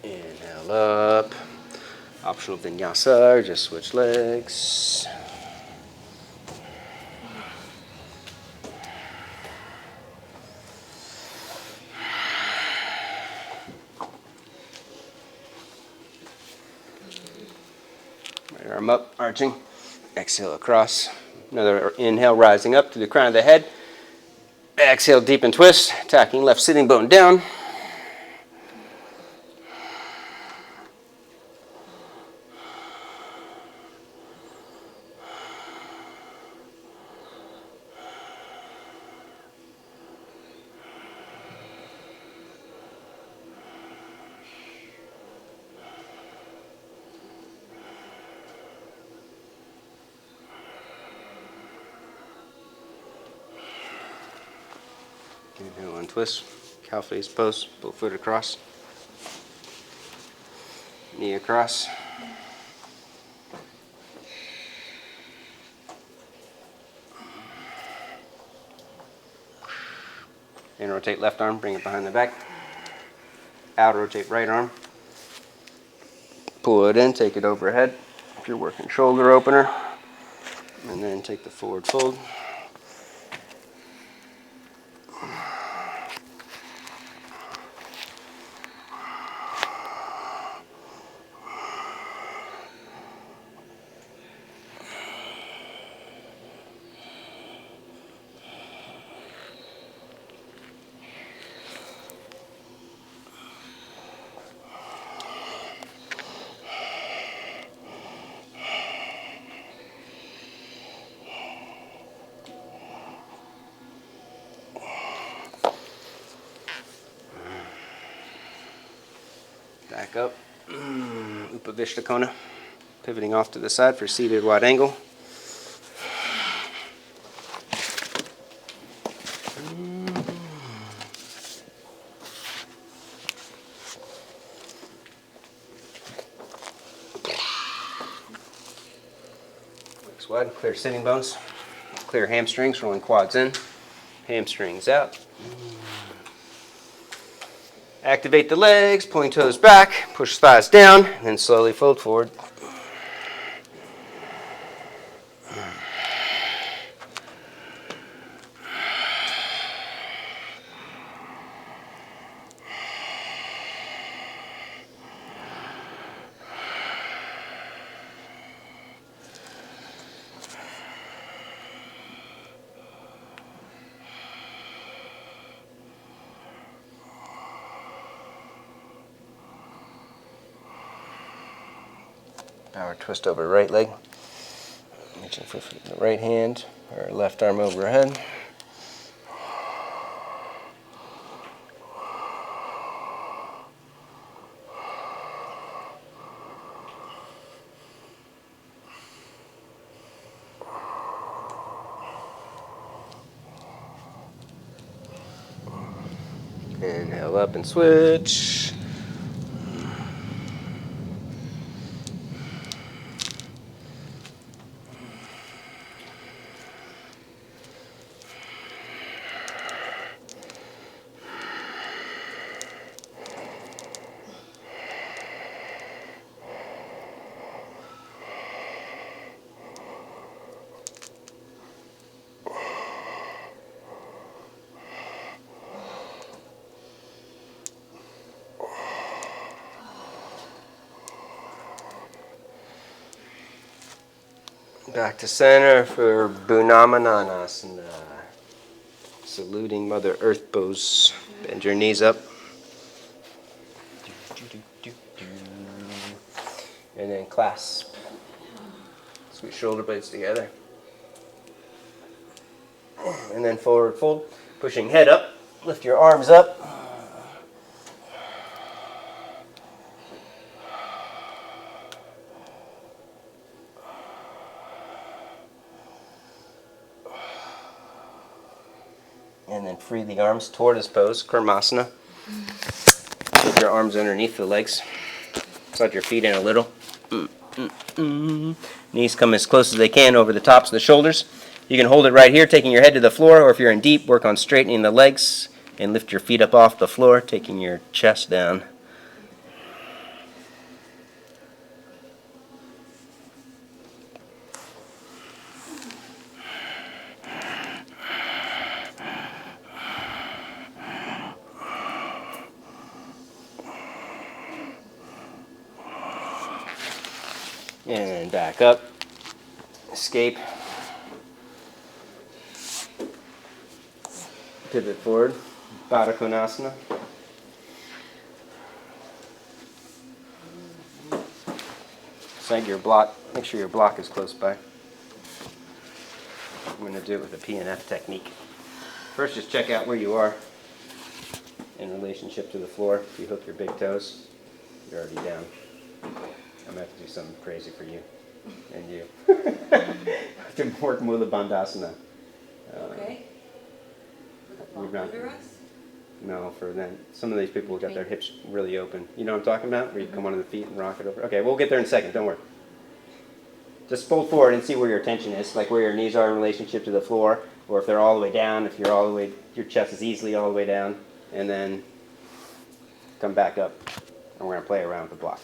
Inhale up. Optional Vinyasa, or just switch legs. Right arm up, arching. Exhale across. Another inhale, rising up to the crown of the head. Exhale, deep and twist, tacking left sitting bone down. Inhale, untwist, cow face pose, pull foot across, knee across. And rotate left arm, bring it behind the back. Out rotate right arm. Pull it in, take it overhead if you're working shoulder opener. And then take the forward fold. Back up, Upavishtakona, pivoting off to the side for seated wide angle. Legs wide, clear sitting bones, clear hamstrings, rolling quads in, hamstrings out. Activate the legs, point toes back, push thighs down, and then slowly fold forward. Power twist over right leg. Reaching for the right hand or left arm overhead. Inhale up and switch. Back to center for Bunamananasana. Saluting Mother Earth pose. Bend your knees up. And then clasp. Squeeze shoulder blades together. And then forward fold. Pushing head up. Lift your arms up. And then free the arms, tortoise pose, Karmasana. Put your arms underneath the legs. Slide your feet in a little. Knees come as close as they can over the tops of the shoulders. You can hold it right here, taking your head to the floor, or if you're in deep, work on straightening the legs and lift your feet up off the floor, taking your chest down. And back up. Escape. Pivot forward. Baddha Konasana. Snag your block. Make sure your block is close by. I'm going to do it with a PNF technique. First, just check out where you are in relationship to the floor. If you hook your big toes, you're already down. I'm going to have to do something crazy for you and you. To work Mula Bandhasana. Okay. We've not- Under us? No, for them. Some of these people got their hips really open. You know what I'm talking about? Where you come onto the feet and rock it over. Okay, we'll get there in a second. Don't worry. Just fold forward and see where your tension is, like where your knees are in relationship to the floor, or if they're all the way down, if you're all the way, your chest is easily all the way down, and then come back up. And we're going to play around with the block.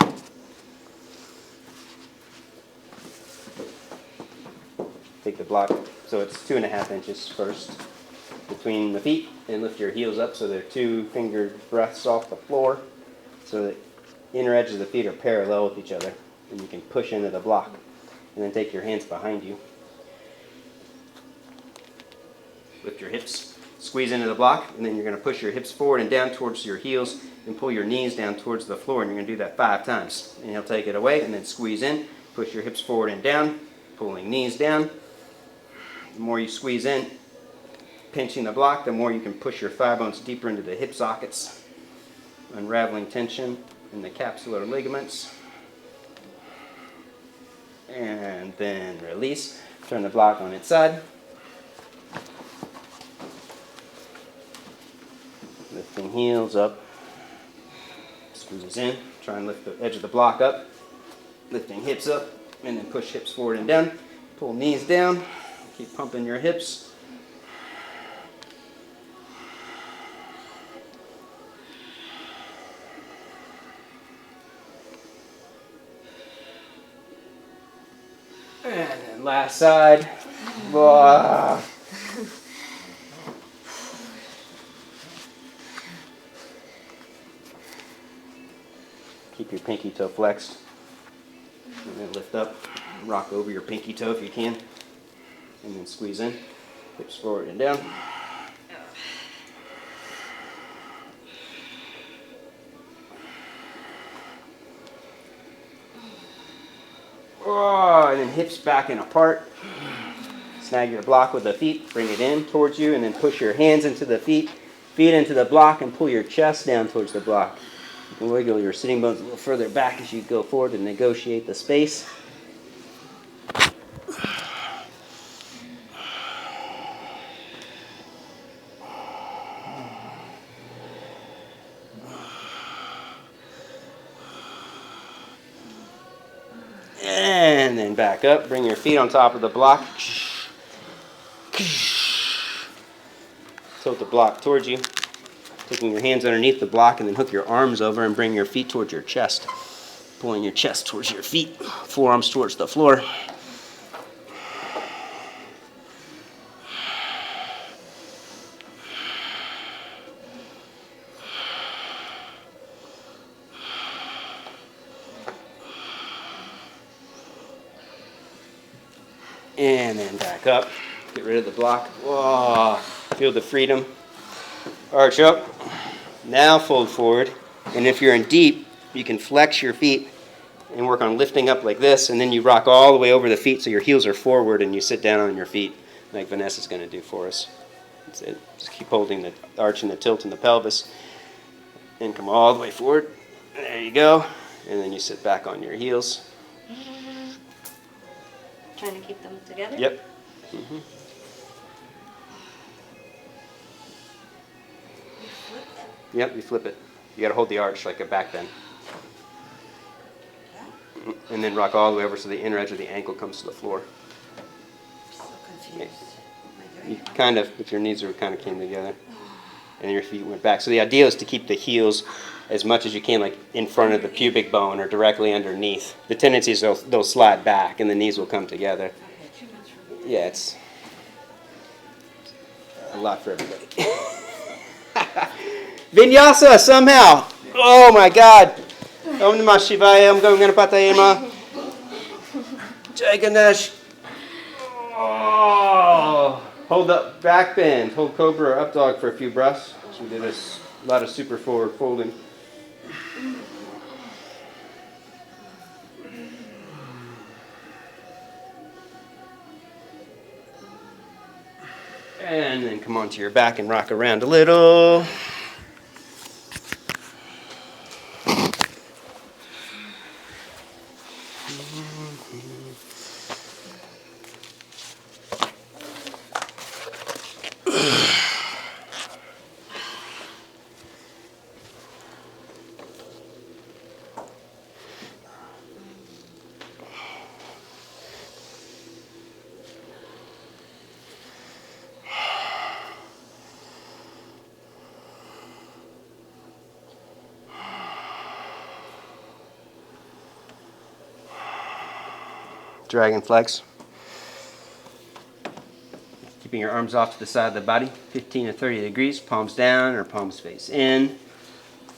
Take the block, so it's 2.5 inches first between the feet, and lift your heels up so they're 2 finger breaths off the floor, so that inner edges of the feet are parallel with each other, and you can push into the block. And then take your hands behind you. Lift your hips, squeeze into the block, and then you're going to push your hips forward and down towards your heels, and pull your knees down towards the floor, and you're going to do that 5 times. And you'll take it away, and then squeeze in, push your hips forward and down, pulling knees down. The more you squeeze in, pinching the block, the more you can push your thigh bones deeper into the hip sockets, unraveling tension in the capsular ligaments. And then release. Turn the block on its side. Lifting heels up. Squeeze in. Try and lift the edge of the block up. Lifting hips up. And then push hips forward and down. Pull knees down. Keep pumping your hips. And then last side. Whoa. Keep your pinky toe flexed. And then lift up. Rock over your pinky toe if you can. And then squeeze in. Hips forward and down. Oh, and then hips back and apart. Snag your block with the feet, bring it in towards you, and then push your hands into the feet into the block, and pull your chest down towards the block. You can wiggle your sitting bones a little further back as you go forward to negotiate the space. And then back up. Bring your feet on top of the block. Tilt the block towards you. Taking your hands underneath the block and then hook your arms over and bring your feet towards your chest. Pulling your chest towards your feet. Forearms towards the floor. And then back up. Get rid of the block. Whoa. Feel the freedom. Arch up. Now fold forward. And if you're in deep, you can flex your feet and work on lifting up like this. And then you rock all the way over the feet so your heels are forward and you sit down on your feet like Vinyasa going to do for us. That's it. Just keep holding the arch and the tilt in the pelvis. And come all the way forward. There you go. And then you sit back on your heels. Trying to keep them together? Yep. Mm-hmm. Yep, you flip it. You got to hold the arch like a back bend. And then rock all the way over so the inner edge of the ankle comes to the floor. I'm so confused. You kind of, with your knees kind of came together. And your feet went back. So the idea is to keep the heels as much as you can, like in front of the pubic bone or directly underneath. The tendency is they'll slide back and the knees will come together. Yeah, it's a lot for everybody. Vinyasa somehow. Oh my God. Om Namah Shivaya. Om Gam Ganapataye Namaha. Jai Ganesh. Oh. Hold up, back bend. Hold cobra or up dog for a few breaths. So we did a lot of super forward folding. And then come onto your back and rock around a little. Dragon flex. Keeping your arms off to the side of the body, 15 to 30 degrees, palms down or palms face in.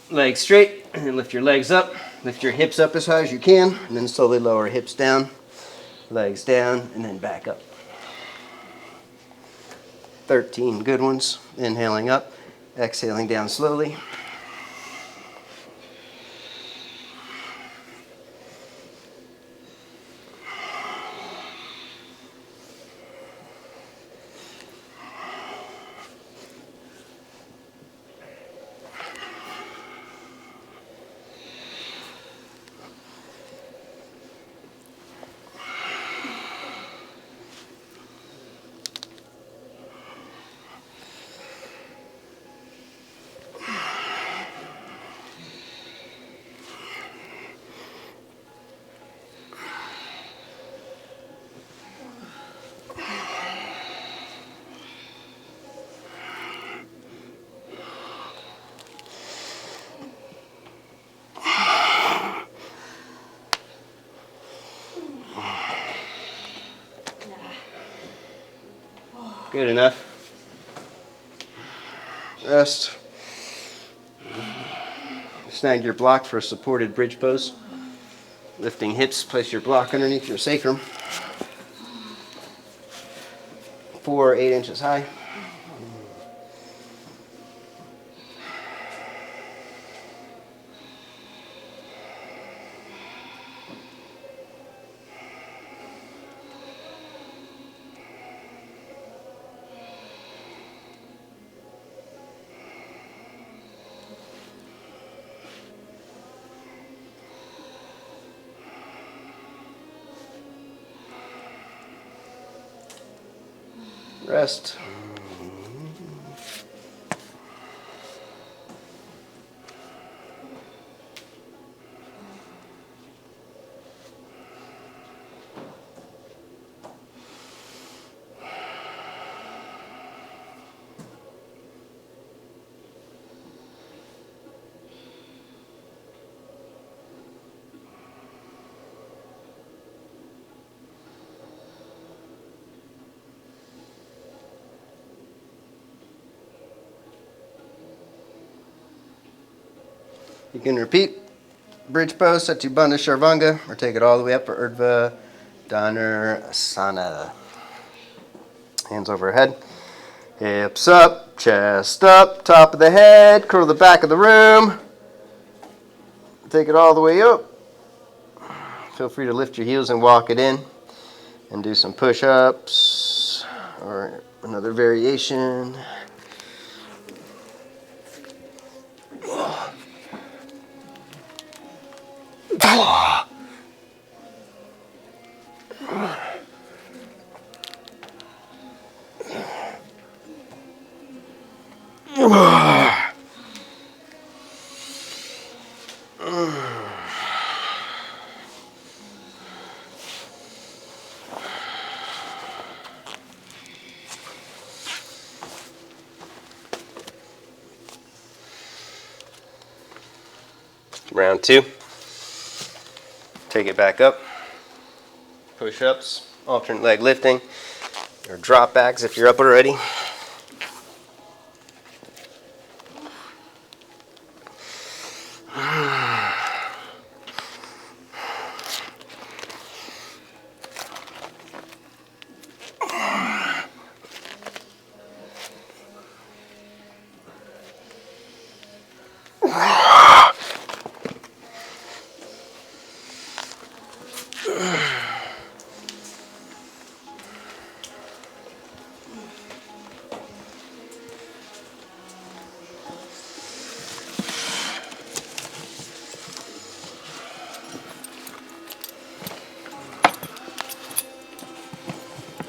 Legs straight, and lift your legs up. Lift your hips up as high as you can, and then slowly lower hips down, legs down, and then back up. 13 good ones. Inhaling up, exhaling down slowly. Good enough. Rest. Snag your block for a supported bridge pose. Lifting hips, place your block underneath your sacrum. 4 or 8 inches high. Rest. You can repeat bridge pose, Satu Bandha Sharvanga, or take it all the way up for Urdhva Dhanurasana. Hands overhead. Hips up, chest up, top of the head, curl the back of the room. Take it all the way up. Feel free to lift your heels and walk it in. And do some push-ups or another variation. Round 2. Take it back up. Push-ups, alternate leg lifting, or drop backs if you're up already.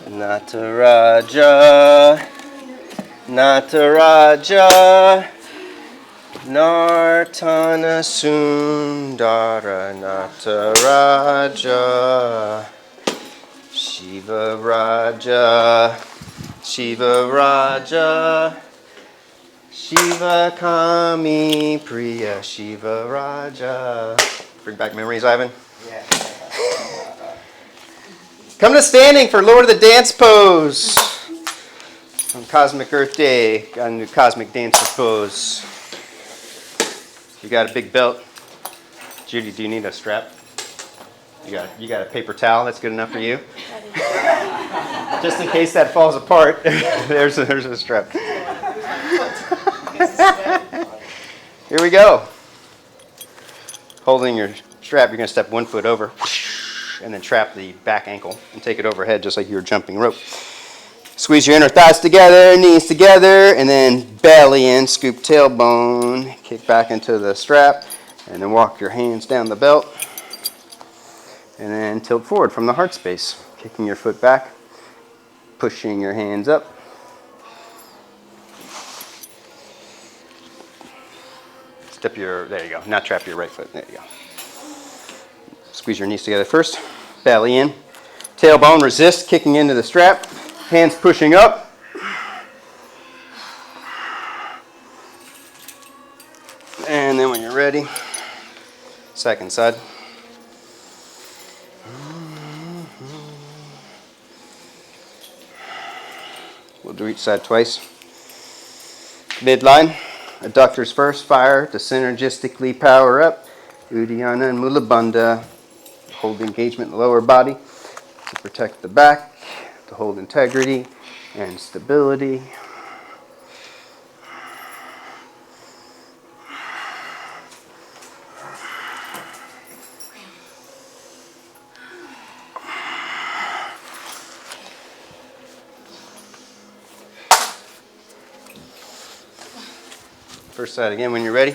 Nataraja, Nataraja, Nartana Sundara, Nataraja, Shiva Raja, Shiva Raja, Shiva Kami Priya, Shiva Raja. Bring back memories, Ivan? Yeah. Come to standing for Lord of the Dance pose. On Cosmic Earth Day, got a new Cosmic Dancer pose. You got a big belt. Judy, do you need a strap? You got a paper towel that's good enough for you? Just in case that falls apart, there's a strap. Here we go. Holding your strap, you're going to step 1 foot over. And then trap the back ankle and take it overhead just like you were jumping rope. Squeeze your inner thighs together, knees together, and then belly in, scoop tailbone, kick back into the strap, and then walk your hands down the belt. And then tilt forward from the heart space, kicking your foot back, pushing your hands up. There you go, now trap your right foot, there you go. Squeeze your knees together first, belly in, tailbone, resist, kicking into the strap, hands pushing up. And then when you're ready, second side. We'll do each side twice. Midline, adductors first, fire to synergistically power up. Uddiyana and Mula Bandha. Hold engagement in the lower body to protect the back, to hold integrity and stability. First side again when you're ready.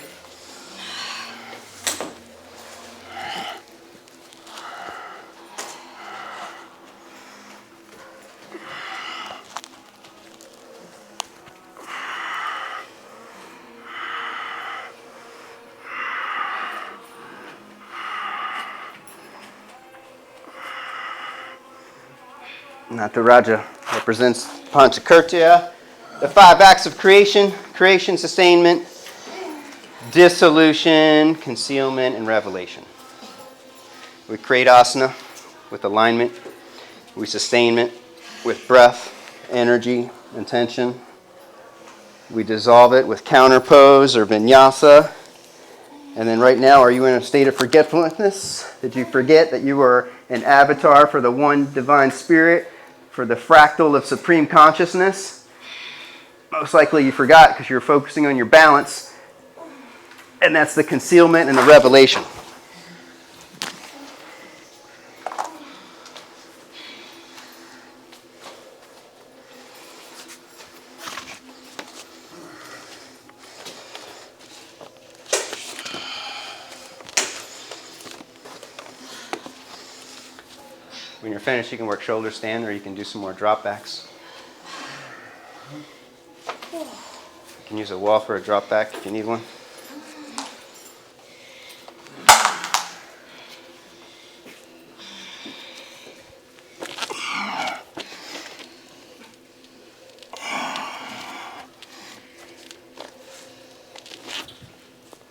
Nataraja represents Panchakirtiya, the 5 acts of creation, creation, sustainment, dissolution, concealment, and revelation. We create asana with alignment. We sustain it with breath, energy, and tension. We dissolve it with counter pose or vinyasa. And then right now, are you in a state of forgetfulness? Did you forget that you were an avatar for the one divine spirit, for the fractal of supreme consciousness? Most likely you forgot because you're focusing on your balance, and that's the concealment and the revelation. When you're finished, you can work shoulder stand or you can do some more drop backs. You can use a wall for a drop back if you need one.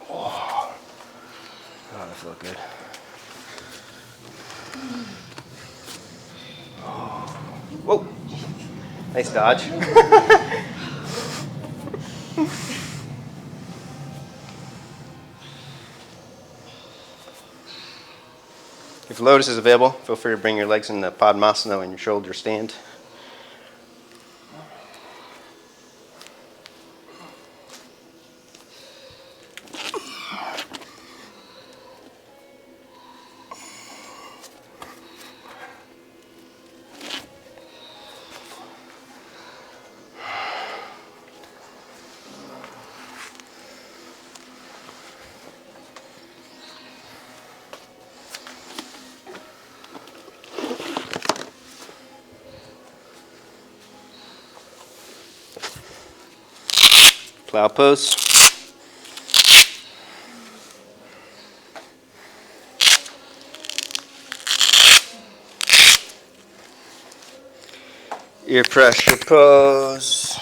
Oh, that felt good. Whoa, nice dodge. If Lotus is available, feel free to bring your legs in the Padmasana and your shoulder stand. Plow pose. Ear pressure pose.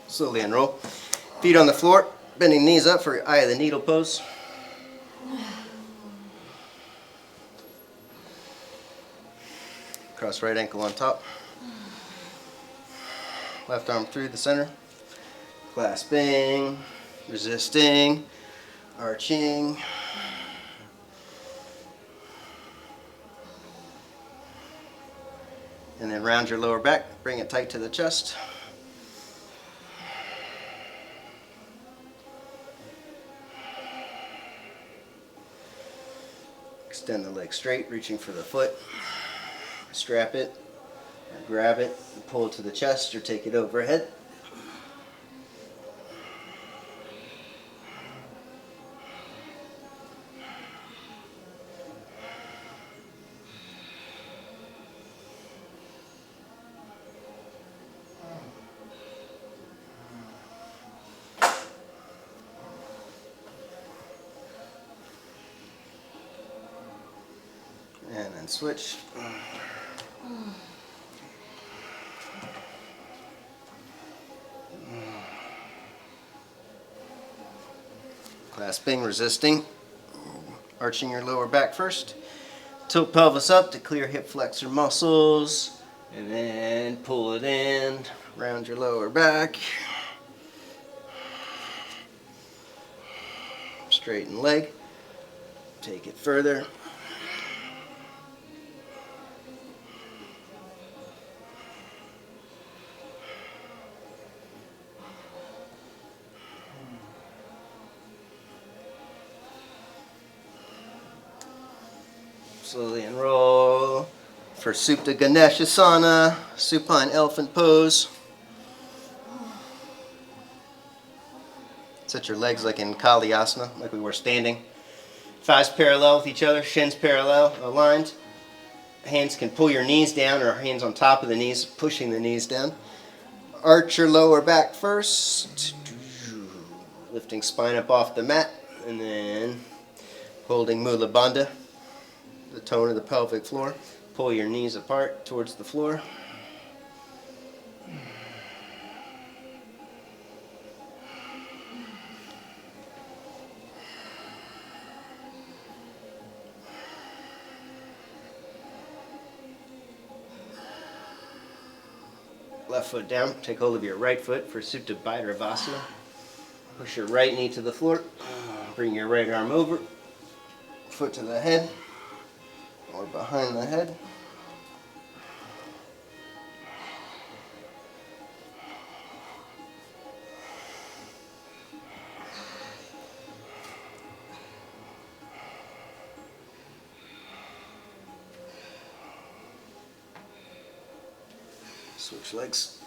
Slowly unroll. Feet on the floor, bending knees up for eye of the needle pose. Cross right ankle on top. Left arm through the center. Clasping, resisting, arching. And then round your lower back, bring it tight to the chest. Extend the leg straight, reaching for the foot. Strap it, or grab it, and pull it to the chest, or take it overhead. And then switch. Clasping, resisting. Arching your lower back first. Tilt pelvis up to clear hip flexor muscles. And then pull it in. Round your lower back. Straighten leg. Take it further. Slowly unroll for Supta Ganeshasana, supine elephant pose. Set your legs like in Kalyasana, like we were standing. Thighs parallel with each other, shins parallel, aligned. Hands can pull your knees down or hands on top of the knees, pushing the knees down. Arch your lower back first. Lifting spine up off the mat and then holding Mula Bandha, the tone of the pelvic floor. Pull your knees apart towards the floor. Left foot down. Take hold of your right foot for Supta Bhairavaasana. Push your right knee to the floor. Bring your right arm over. Foot to the head or behind the head. Switch legs.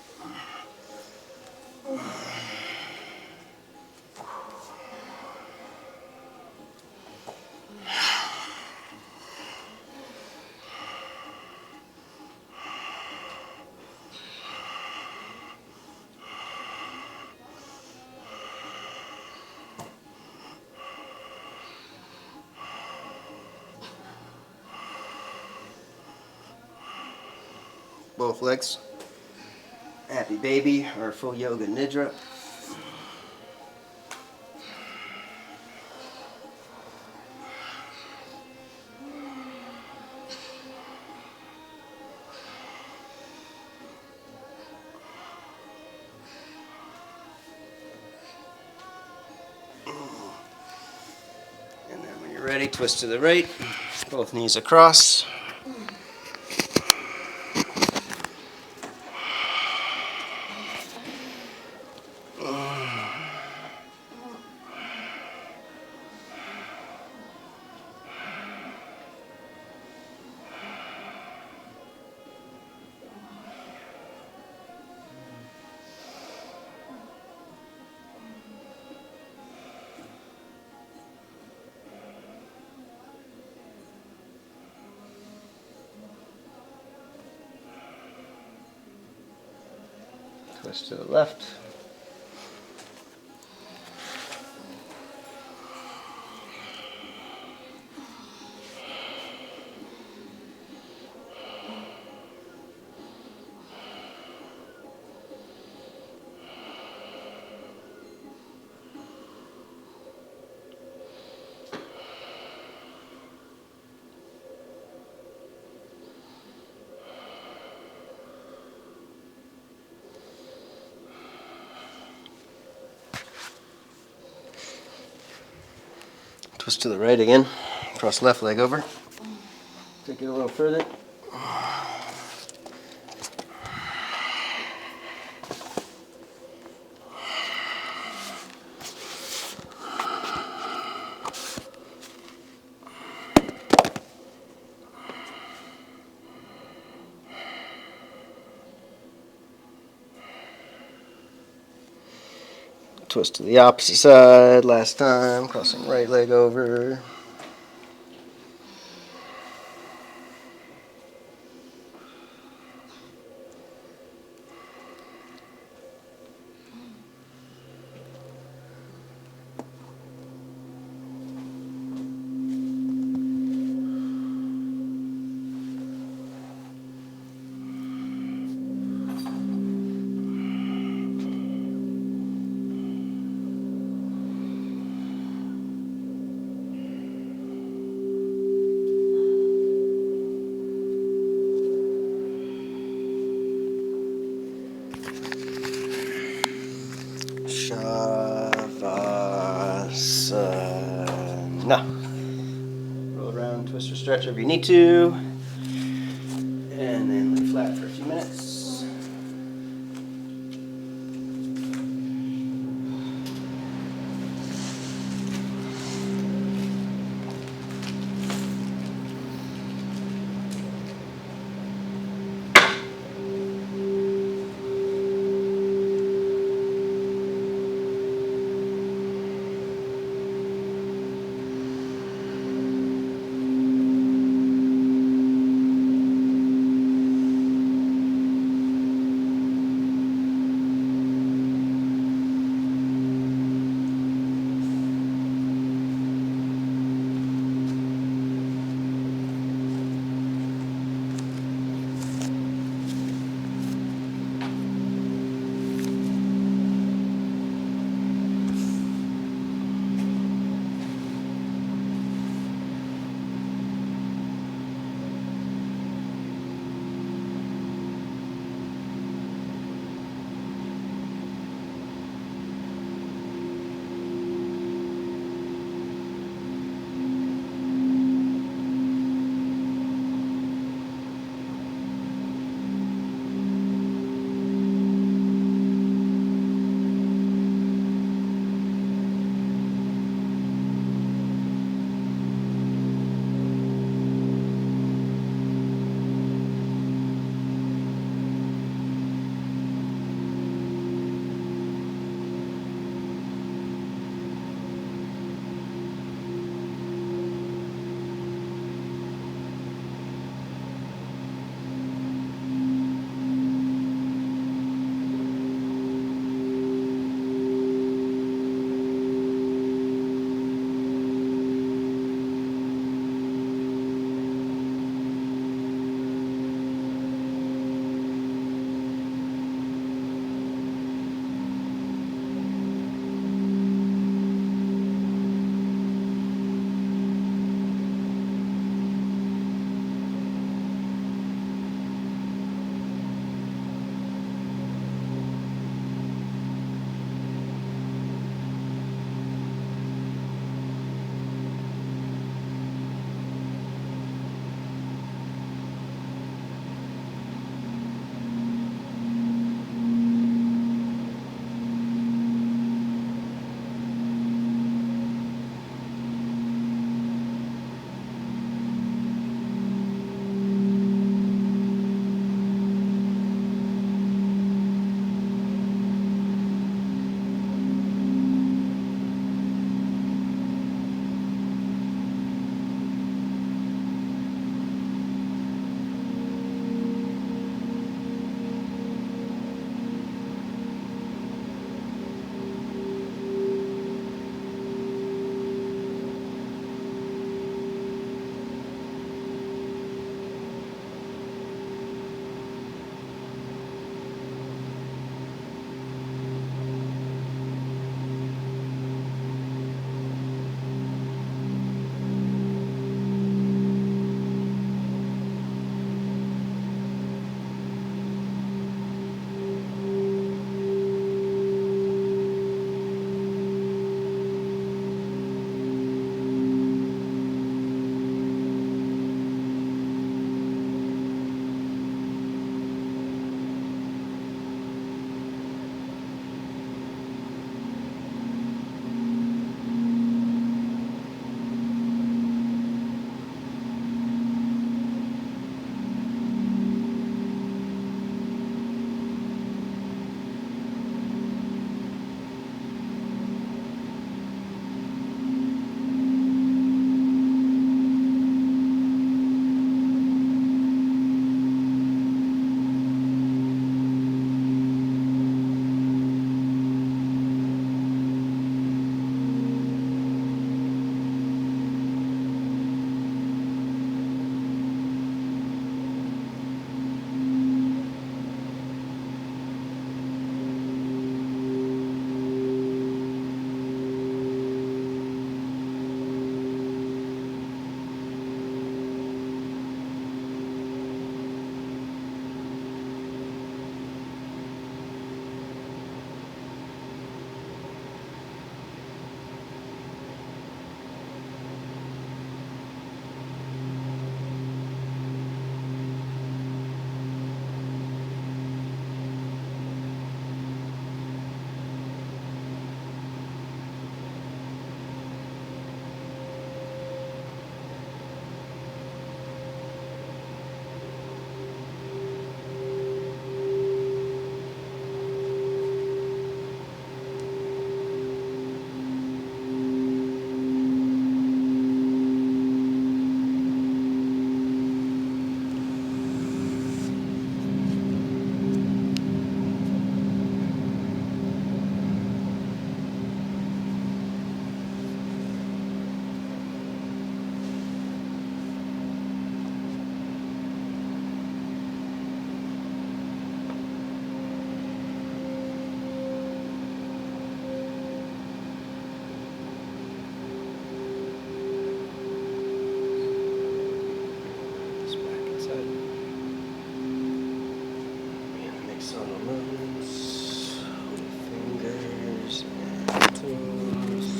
Both legs. Happy baby or full yoga nidra. And then when you're ready, twist to the right. Both knees across. Twist to the left. Twist to the right again. Cross left leg over. Take it a little further. Twist to the opposite side. Last time. Crossing right leg over. Shavasana. Roll around, twist or stretch if you need to. And then lay flat for a few minutes. on the moves with fingers and toes.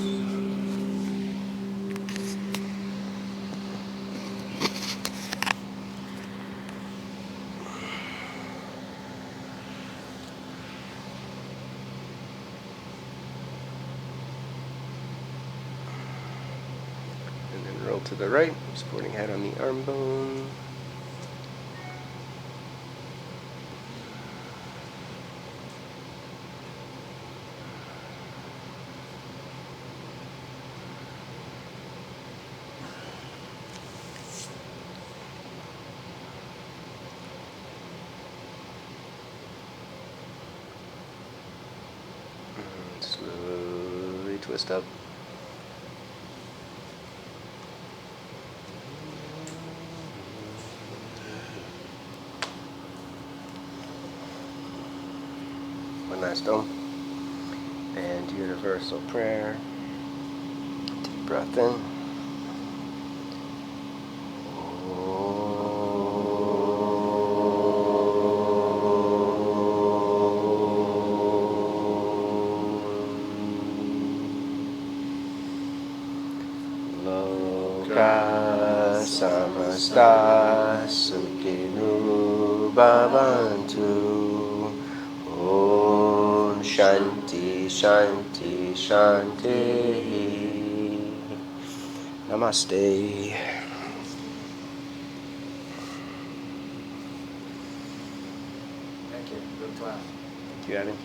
And then roll to the right, supporting head on the arm bone. And slowly twist up. One last Om. And universal prayer. Deep breath in. Loka samasta sukhinu bhavantu. Om Shanti Shanti Shanti. Namaste. Thank you. Good class. Thank you, Anand.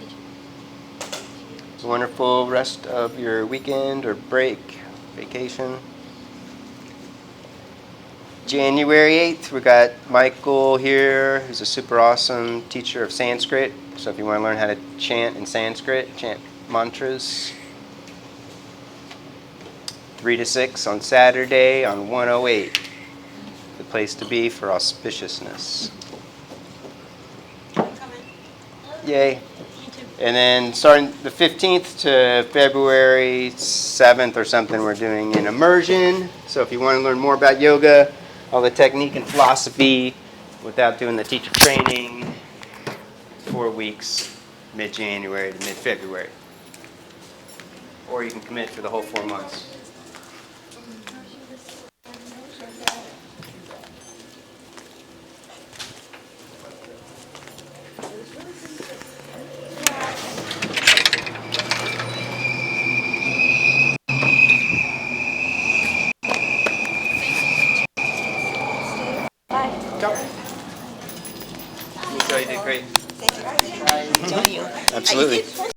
Wonderful rest of your weekend or break, vacation. January 8th, we got Michael here, who's a super awesome teacher of Sanskrit. So if you want to learn how to chant in Sanskrit, chant mantras. 3 to 6 on Saturday on 108. The place to be for auspiciousness. I'm coming. Yay. Me too. And then starting the 15th to February 7th or something, we're doing an immersion. So if you want to learn more about yoga, all the technique and philosophy without doing the teacher training, 4 weeks, mid-January to mid-February. Or you can commit for the whole 4 months. Bye. You did great. I'm telling you. Absolutely.